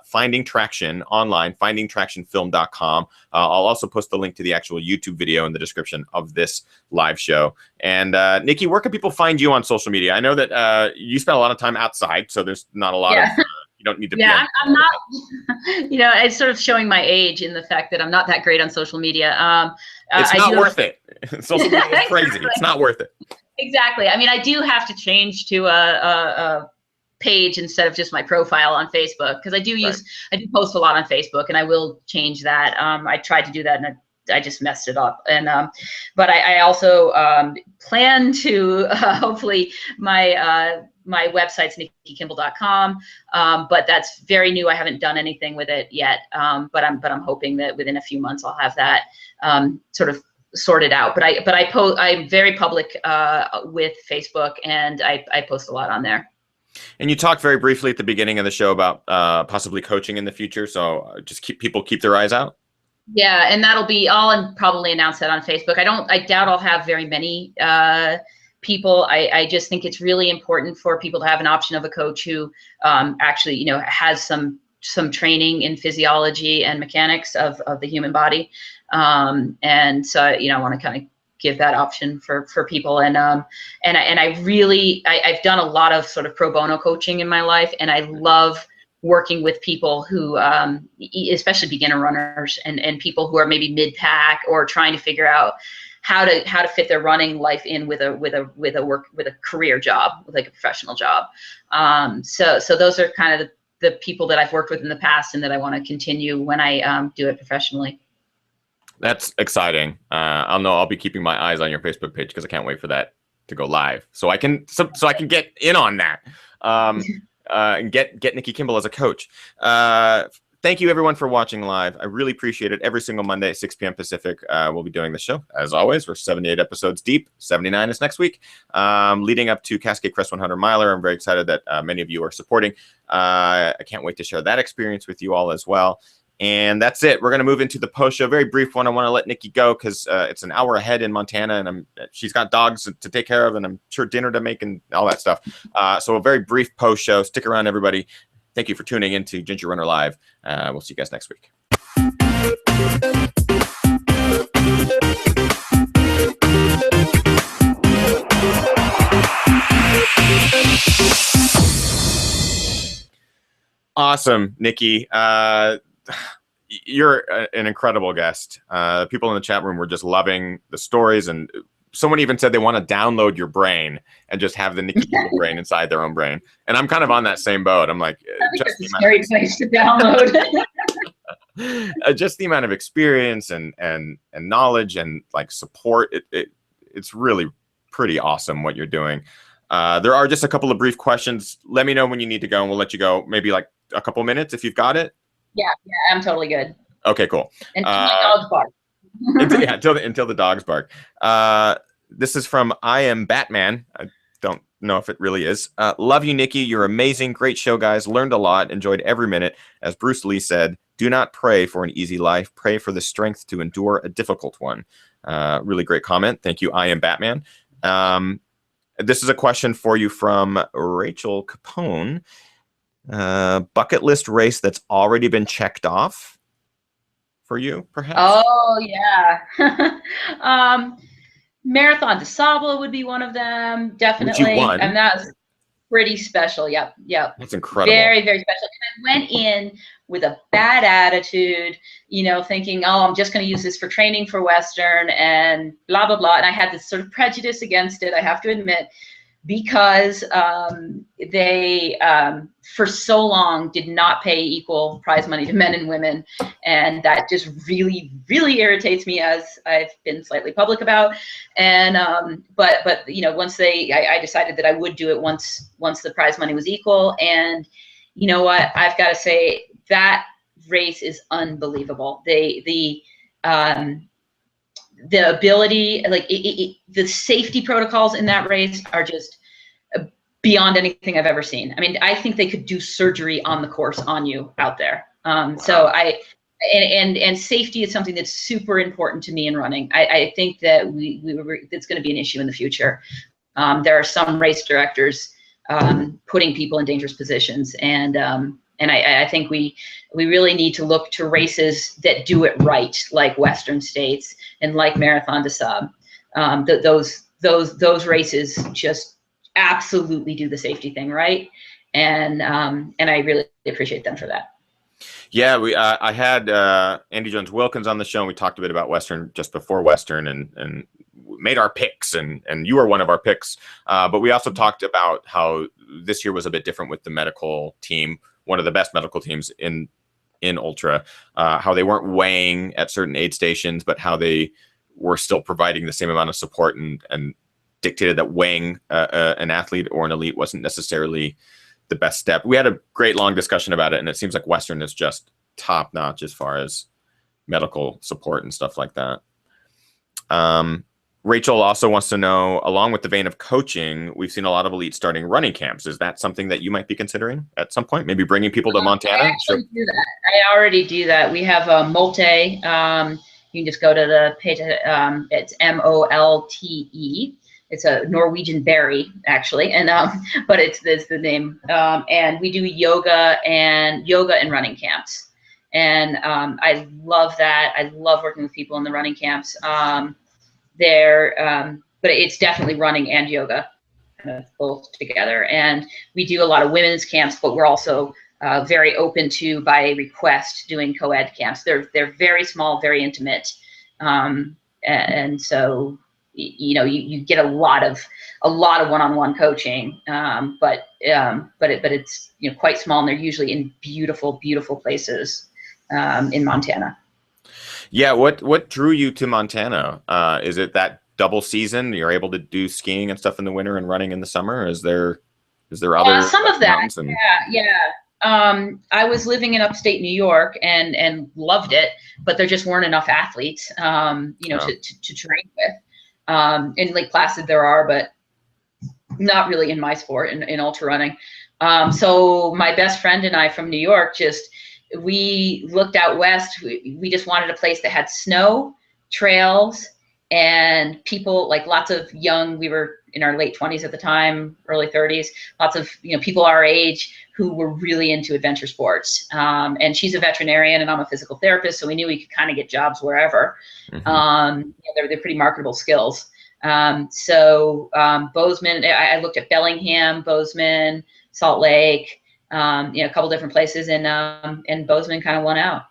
Finding Traction online, findingtractionfilm.com. I'll also post the link to the actual YouTube video in the description of this live show. And Nikki, where can people find you on social media? I know that you spend a lot of time outside, so there's not a lot of... you don't need to be on. I'm not, it's sort of showing my age in the fact that I'm not that great on social media. It's not worth it. Social media is crazy. Exactly. It's not worth it. Exactly. I mean, I do have to change to a page instead of just my profile on Facebook, because I do post a lot on Facebook, and I will change that. I tried to do that, and I just messed it up. And but I also plan to hopefully my website's NikkiKimball.com, but that's very new. I haven't done anything with it yet, but I'm hoping that within a few months I'll have that sort of sorted out. But I'm very public with Facebook, and I post a lot on there. And you talked very briefly at the beginning of the show about possibly coaching in the future, so just keep their eyes out. Yeah, and I'll probably announce that on Facebook. I doubt I'll have very many people. I just think it's really important for people to have an option of a coach who actually, has some training in physiology and mechanics of the human body. And so, I want to kind of give that option for people. And I've done a lot of sort of pro bono coaching in my life, and I love working with people who, especially beginner runners and people who are maybe mid-pack or trying to figure out how to fit their running life in with a career job, with like a professional job. So those are kind of the people that I've worked with in the past, and that I want to continue when I do it professionally. That's exciting. I'll be keeping my eyes on your Facebook page, because I can't wait for that to go live, so I can get in on that. And get Nikki Kimball as a coach. Thank you, everyone, for watching live. I really appreciate it. Every single Monday at 6 p.m. Pacific, we'll be doing the show. As always, we're 78 episodes deep. 79 is next week. Leading up to Cascade Crest 100 Miler, I'm very excited that many of you are supporting. I can't wait to share that experience with you all as well. And that's it. We're going to move into the post show. Very brief one. I want to let Nikki go because it's an hour ahead in Montana, and she's got dogs to take care of, and I'm sure dinner to make and all that stuff. So a very brief post show. Stick around, everybody. Thank you for tuning in to Ginger Runner Live. We'll see you guys next week. Awesome, Nikki. You're an incredible guest. People in the chat room were just loving the stories, and someone even said they want to download your brain and just have the Nikki Kimball brain inside their own brain. And I'm kind of on that same boat. I'm like, just a scary place to download. Just the amount of experience and knowledge and like support. It's really pretty awesome what you're doing. There are just a couple of brief questions. Let me know when you need to go, and we'll let you go. Maybe like a couple minutes if you've got it. Yeah, I'm totally good. Okay, cool. Until my dogs bark. until the dogs bark. This is from I Am Batman. I don't know if it really is. Love you, Nikki. You're amazing. Great show, guys. Learned a lot. Enjoyed every minute. As Bruce Lee said, do not pray for an easy life. Pray for the strength to endure a difficult one. Really great comment. Thank you, I Am Batman. This is a question for you from Rachel Capone. Bucket list race that's already been checked off for you, perhaps? Oh, yeah. Marathon des Sables would be one of them, definitely. Which you won. And that's pretty special. Yep. That's incredible. Very, very special. And I went in with a bad attitude, thinking, oh, I'm just going to use this for training for Western and blah, blah, blah. And I had this sort of prejudice against it, I have to admit. because they for so long did not pay equal prize money to men and women, and that just really, really irritates me, as I've been slightly public about. And but you know, once I decided that I would do it once the prize money was equal. And you know what, I've got to say that race is unbelievable. The ability, like the safety protocols in that race are just beyond anything I've ever seen. I mean, I think they could do surgery on the course on you out there. So and safety is something that's super important to me in running. I think that it's going to be an issue in the future. There are some race directors putting people in dangerous positions, and I think we really need to look to races that do it right, like Western States and like Marathon des Sables. Those races just absolutely do the safety thing right, and I really appreciate them for that. Yeah, I had Andy Jones Wilkins on the show, and we talked a bit about Western just before Western, and made our picks, and you were one of our picks. But we also talked about how this year was a bit different with the medical team, one of the best medical teams in ultra, how they weren't weighing at certain aid stations, but how they were still providing the same amount of support, and dictated that weighing an athlete or an elite wasn't necessarily the best step. We had a great long discussion about it, and it seems like Western is just top notch as far as medical support and stuff like that. Rachel also wants to know, along with the vein of coaching, we've seen a lot of elites starting running camps. Is that something that you might be considering at some point? Maybe bringing people to Montana? I actually do that. I already do that. We have a Molte. You can just go to the page. It's MOLTE. It's a Norwegian berry, actually, and but it's the name. And we do yoga and running camps, and I love that. I love working with people in the running camps. But it's definitely running and yoga, kind of both together. And we do a lot of women's camps, but we're also very open to, by request, doing co-ed camps. They're very small, very intimate, and so you know, you get a lot of one-on-one coaching, but it's, you know, quite small, and they're usually in beautiful places in Montana. Yeah, what drew you to Montana? Is it that double season? You're able to do skiing and stuff in the winter and running in the summer? Is there other some of that? And... Yeah. I was living in upstate New York and loved it, but there just weren't enough athletes, you know, to train with. In Lake Placid there are, but not really in my sport, in ultra running. So my best friend and I from New York, we looked out west. We just wanted a place that had snow, trails, and people, like lots of young, we were in our late 20s at the time, early 30s, lots of, you know, people our age who were really into adventure sports. And she's a veterinarian and I'm a physical therapist, so we knew we could kind of get jobs wherever. Mm-hmm. You know, they're pretty marketable skills. So Bozeman, I looked at Bellingham, Bozeman, Salt Lake, you know, a couple different places, and Bozeman kind of won out.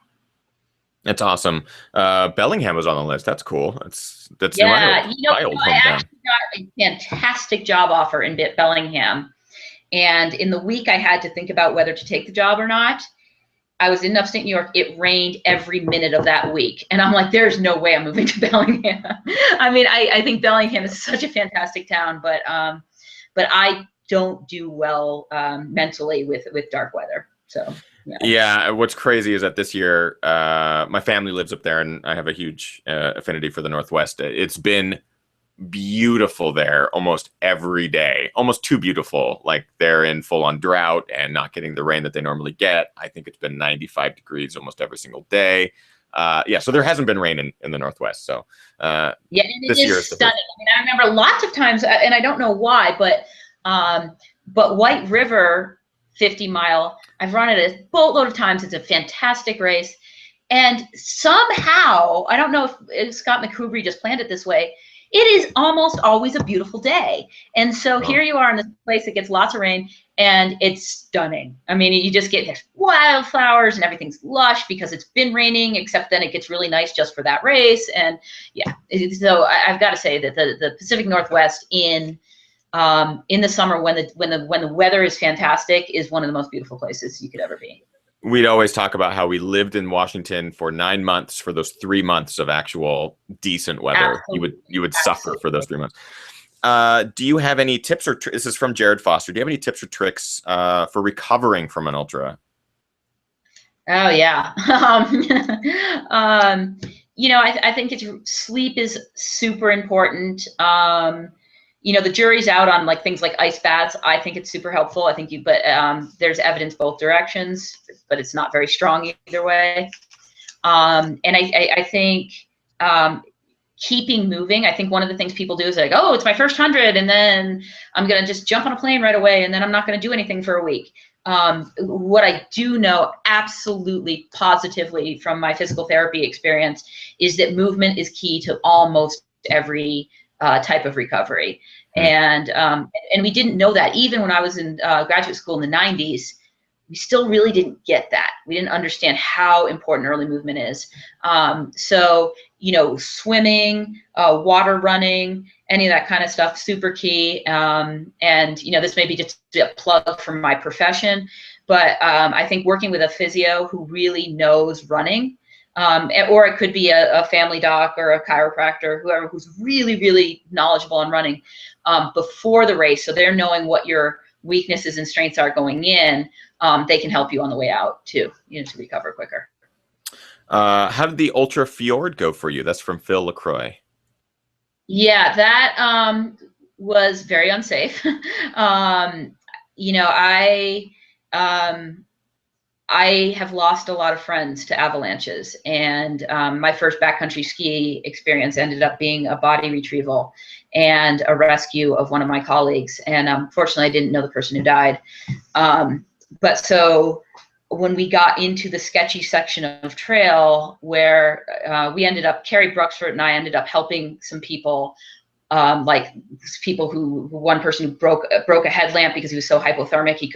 That's awesome. Bellingham was on the list. That's cool. That's yeah. My old hometown. I actually got a fantastic job offer in Bellingham, and in the week I had to think about whether to take the job or not. I was in upstate New York. It rained every minute of that week, and I'm like, "There's no way I'm moving to Bellingham." I mean, I think Bellingham is such a fantastic town, but I don't do well mentally with dark weather. So. Yeah, what's crazy is that this year, my family lives up there, and I have a huge affinity for the Northwest. It's been beautiful there almost every day, almost too beautiful. Like they're in full-on drought and not getting the rain that they normally get. I think it's been 95 degrees almost every single day. Yeah, so there hasn't been rain in the Northwest. So yeah, and this year is stunning. I mean, I remember lots of times, and I don't know why, but White River 50 mile, I've run it a boatload of times. It's a fantastic race. And somehow, I don't know if Scott McCoubry just planned it this way, it is almost always a beautiful day. And so here you are in this place that gets lots of rain, and it's stunning. I mean, you just get wildflowers and everything's lush because it's been raining, except then it gets really nice just for that race. And yeah, so I've got to say that the Pacific Northwest in in the summer when the weather is fantastic is one of the most beautiful places you could ever be. We'd always talk about how we lived in Washington for 9 months. For those 3 months of actual decent weather, Absolutely. you would suffer for those 3 months. Do you have any tips or this is from Jared Foster? Do you have any tips or tricks for recovering from an ultra? Oh yeah. I think sleep is super important. The jury's out on like things like ice baths. I think it's super helpful. I think but there's evidence both directions, but it's not very strong either way. And I think keeping moving. I think one of the things people do is like, oh, it's my first 100, and then I'm gonna just jump on a plane right away, and then I'm not gonna do anything for a week. What I do know absolutely positively from my physical therapy experience is that movement is key to almost every type of recovery. And we didn't know that even when I was in graduate school in the 90s. We still really didn't get that. We didn't understand how important early movement is. So, swimming, water running, any of that kind of stuff, super key. And, this may be just a plug for my profession, but I think working with a physio who really knows running, or it could be a family doc or a chiropractor, whoever, who's really, really knowledgeable on running before the race. So they're knowing what your weaknesses and strengths are going in. They can help you on the way out too, to recover quicker. How did the Ultra Fjord go for you? That's from Phil LaCroix. Yeah, that was very unsafe. I have lost a lot of friends to avalanches, and my first backcountry ski experience ended up being a body retrieval and a rescue of one of my colleagues. And fortunately, I didn't know the person who died. But so when we got into the sketchy section of trail where we ended up, Carrie Bruxford and I ended up helping some people, like people one person who broke a headlamp because he was so hypothermic he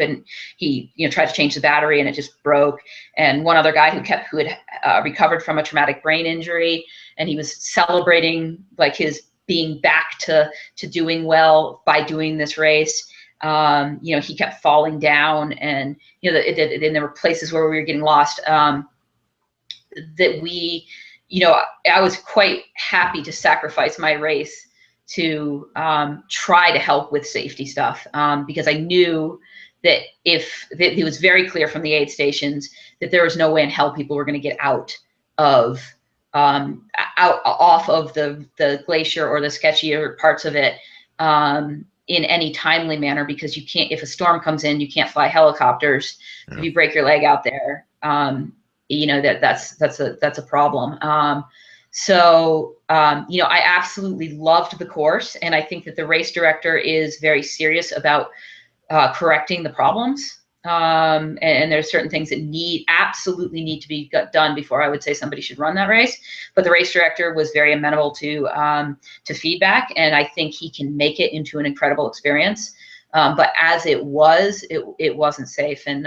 tried to change the battery and it just broke. And one other guy who had recovered from a traumatic brain injury, and he was celebrating like his being back to doing well by doing this race. He kept falling down, and and there were places where we were getting lost. I was quite happy to sacrifice my race to try to help with safety stuff, because I knew that it was very clear from the aid stations that there was no way in hell people were going to get out off of the glacier or the sketchier parts of it in any timely manner, because you can't, if a storm comes in, you can't fly helicopters. Yeah. If you break your leg out there, that's a problem. I absolutely loved the course, and I think that the race director is very serious about correcting the problems. And there's certain things that absolutely need to be done before I would say somebody should run that race. But the race director was very amenable to feedback, and I think he can make it into an incredible experience. But as it wasn't safe, and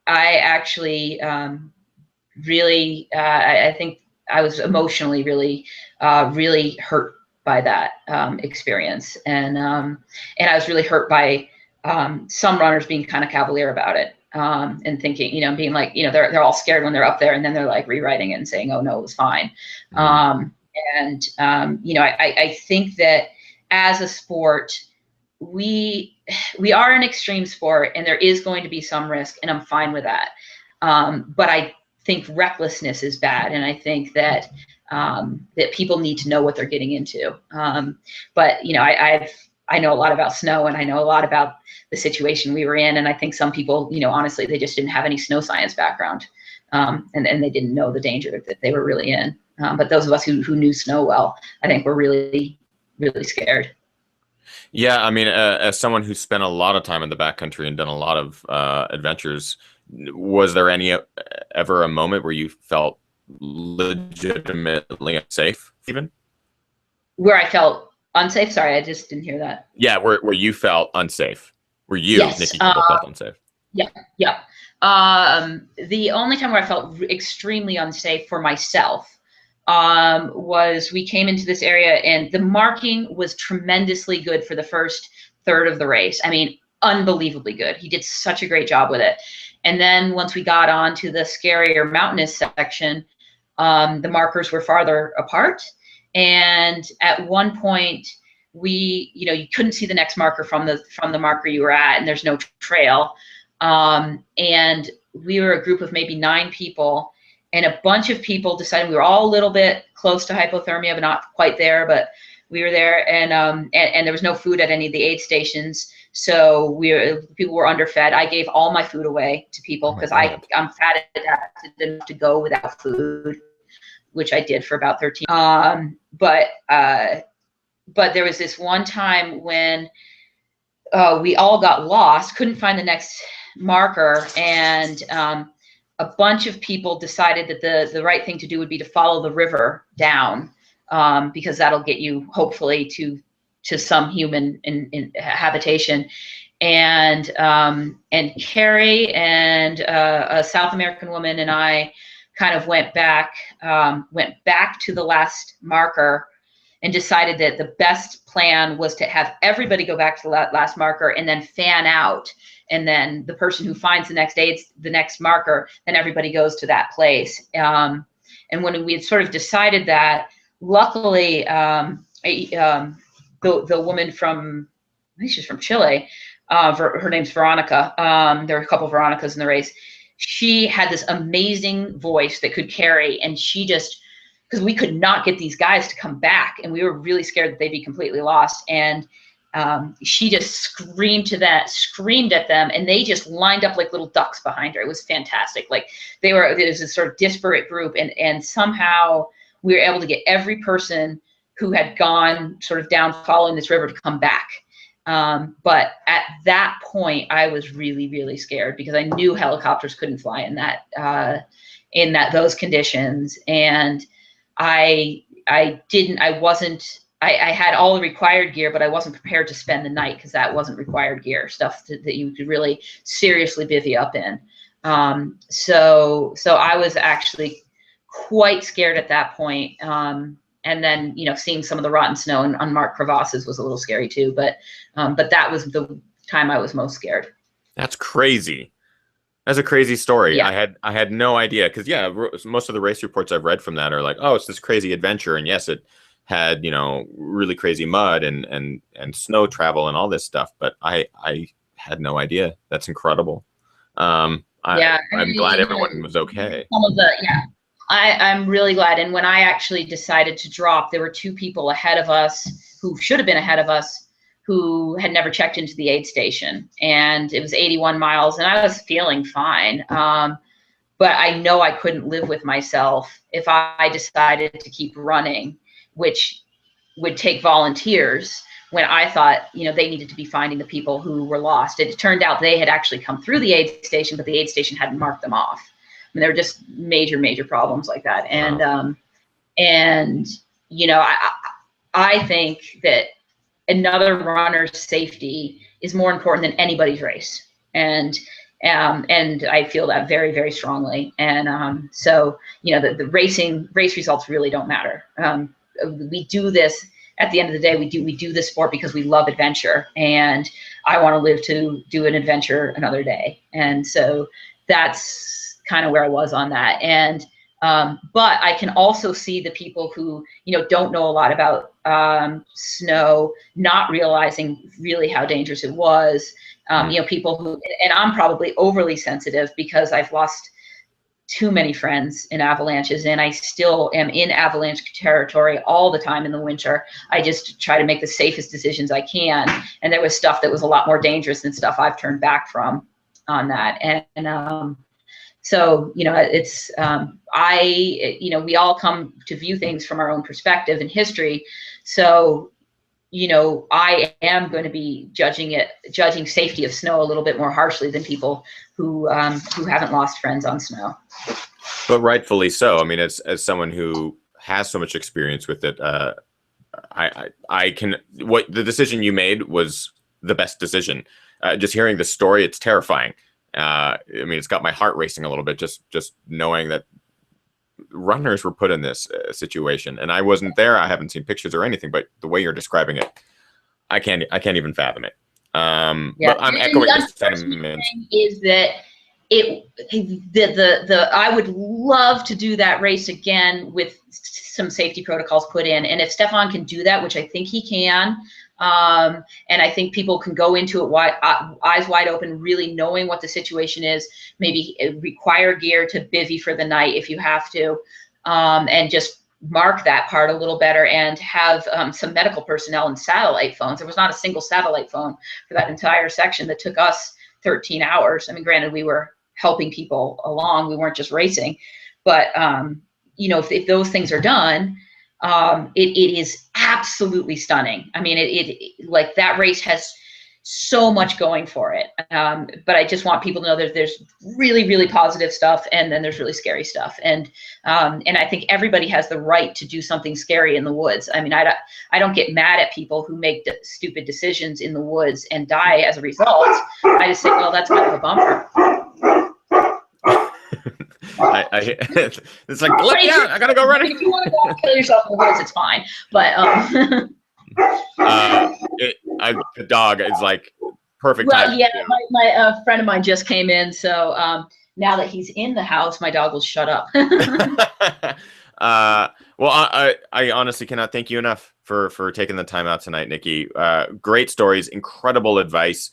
I actually really, I think I was emotionally really hurt by that experience, and I was really hurt by some runners being kind of cavalier about it, and thinking, being like, they're all scared when they're up there, and then they're like rewriting it and saying, oh no, it was fine. Mm-hmm. I think that as a sport, we are an extreme sport, and there is going to be some risk, and I'm fine with that. But I think recklessness is bad, and I think that that people need to know what they're getting into. But I know a lot about snow, and I know a lot about the situation we were in, and I think some people, honestly, they just didn't have any snow science background, and they didn't know the danger that they were really in. But those of us who knew snow well, I think were really, really scared. Yeah, I mean, as someone who spent a lot of time in the backcountry and done a lot of adventures, was there ever a moment where you felt legitimately unsafe, even? Where I felt unsafe? Sorry, I just didn't hear that. Yeah, where you felt unsafe. Where you, yes. Nikki Kimball, felt unsafe. Yeah. The only time where I felt extremely unsafe for myself was we came into this area and the marking was tremendously good for the first third of the race. I mean, unbelievably good. He did such a great job with it. And then once we got on to the scarier mountainous section, the markers were farther apart. And at one point, you couldn't see the next marker from the marker you were at, and there's no trail. And we were a group of maybe 9 people, and a bunch of people decided we were all a little bit close to hypothermia, but not quite there, but we were there, and there was no food at any of the aid stations. So people were underfed. I gave all my food away to people because I'm fat adapted enough to go without food, which I did for about 13. But there was this one time when we all got lost, couldn't find the next marker, and a bunch of people decided that the right thing to do would be to follow the river down, because that'll get you hopefully to some human in habitation. And Carrie and a South American woman and I kind of went back to the last marker and decided that the best plan was to have everybody go back to that last marker and then fan out. And then the person who finds the next marker, then everybody goes to that place. And when we had sort of decided that, luckily, the woman from, I think she's from Chile, her name's Veronica. There are a couple of Veronicas in the race. She had this amazing voice that could carry, and she just, because we could not get these guys to come back, and we were really scared that they'd be completely lost. And she just screamed at them, and they just lined up like little ducks behind her. It was fantastic. Like there was this sort of disparate group, and somehow we were able to get every person who had gone sort of down following this river to come back. But at that point, I was really, really scared because I knew helicopters couldn't fly in those conditions. And I had all the required gear, but I wasn't prepared to spend the night because that wasn't required gear, stuff that you could really seriously bivvy up in. So I was actually quite scared at that point. And then, seeing some of the rotten snow and unmarked crevasses was a little scary too. But that was the time I was most scared. That's crazy. That's a crazy story. Yeah. I had no idea because most of the race reports I've read from that are like, oh, it's this crazy adventure, and yes, it had really crazy mud and snow travel and all this stuff. But I had no idea. That's incredible. I'm glad everyone was okay. I'm really glad. And when I actually decided to drop, there were 2 people ahead of us who should have been ahead of us who had never checked into the aid station. And it was 81 miles, and I was feeling fine. But I know I couldn't live with myself if I decided to keep running, which would take volunteers, when I thought, they needed to be finding the people who were lost. It turned out they had actually come through the aid station, but the aid station hadn't marked them off. I mean, there were just major, major problems like that. And, I think that another runner's safety is more important than anybody's race. And I feel that very, very strongly. And so, the race results really don't matter. We do this at the end of the day. We do this sport because we love adventure, and I want to live to do an adventure another day. And so that's kind of where I was on that. And but I can also see the people who don't know a lot about snow, not realizing really how dangerous it was. People who, and I'm probably overly sensitive because I've lost too many friends in avalanches, and I still am in avalanche territory all the time in the winter. I just try to make the safest decisions I can, and there was stuff that was a lot more dangerous than stuff I've turned back from on that. And so, it's, we all come to view things from our own perspective and history. So, I am going to be judging safety of snow a little bit more harshly than people who haven't lost friends on snow. But rightfully so. I mean, as someone who has so much experience with it, what the decision you made was the best decision. Just hearing the story, it's terrifying. I mean, it's got my heart racing a little bit, just knowing that runners were put in this situation. And I wasn't there. I haven't seen pictures or anything, but the way you're describing it, I can't even fathom it. But I'm echoing the sentiment. Is that I would love to do that race again with some safety protocols put in, and if Stefan can do that, which I think he can, and I think people can go into it eyes wide open, really knowing what the situation is, maybe require gear to bivvy for the night if you have to, and just mark that part a little better, and have some medical personnel and satellite phones. There was not a single satellite phone for that entire section that took us 13 hours. I mean, granted, we were helping people along. We weren't just racing, but you know, if those things are done, it is absolutely stunning. I mean, it like that race has so much going for it. But I just want people to know that there's really, really positive stuff, and then there's really scary stuff. And I think everybody has the right to do something scary in the woods. I mean, I don't get mad at people who make stupid decisions in the woods and die as a result. I just say, well, that's kind of a bummer. It's like, let me out. I gotta go running. If you want to go kill yourself in the woods, it's fine. But the dog is like perfect. Well, yeah, my friend of mine just came in, so now that he's in the house, my dog will shut up. Well, I honestly cannot thank you enough for taking the time out tonight, Nikki. Great stories, incredible advice.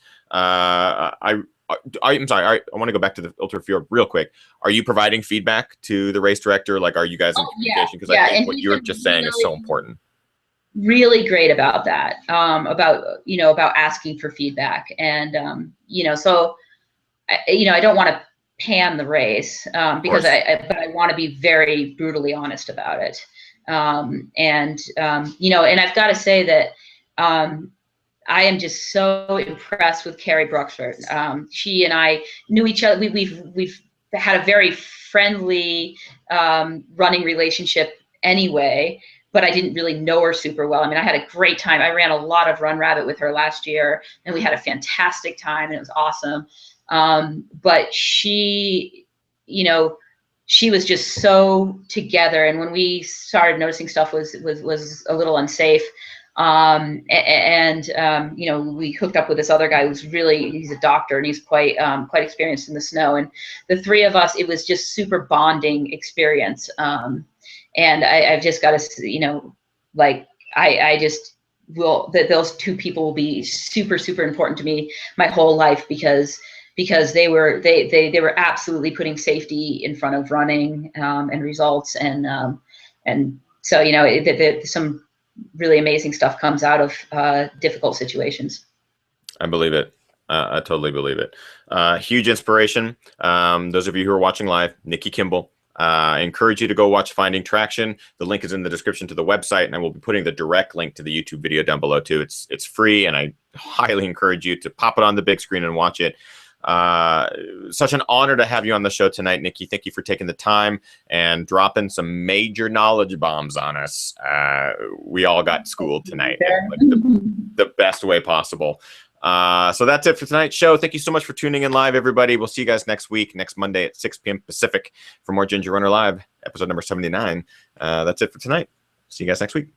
I'm sorry. I want to go back to the Ultra Fjord real quick. Are you providing feedback to the race director? Like, are you guys in communication? Because I think what you're just saying is so important. Really great about that. About asking for feedback, and so I don't want to pan the race because I want to be very brutally honest about it. And I've got to say that I am just so impressed with Carrie Bruxford. She and I knew each other. We've had a very friendly running relationship anyway, but I didn't really know her super well. I mean, I had a great time. I ran a lot of Run Rabbit with her last year, and we had a fantastic time, and it was awesome. But she was just so together. And when we started noticing stuff was a little unsafe, we hooked up with this other guy he's a doctor, and he's quite experienced in the snow. And the three of us, it was just super bonding experience. And I've just got to, I just will, that those two people will be super, super important to me my whole life, because they were absolutely putting safety in front of running and results. And so, some really amazing stuff comes out of difficult situations. I believe it. I totally believe it. Huge inspiration. Those of you who are watching live, Nikki Kimball. I encourage you to go watch Finding Traction. The link is in the description to the website, and I will be putting the direct link to the YouTube video down below too. It's free, and I highly encourage you to pop it on the big screen and watch it. Such an honor to have you on the show tonight, Nikki. Thank you for taking the time and dropping some major knowledge bombs on us. We all got schooled tonight in like the best way possible. So that's it for tonight's show. Thank you so much for tuning in live, everybody. We'll see you guys next week, next Monday at 6 p.m. Pacific for more Ginger Runner Live, episode number 79. That's it for tonight. See you guys next week.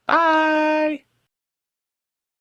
Bye.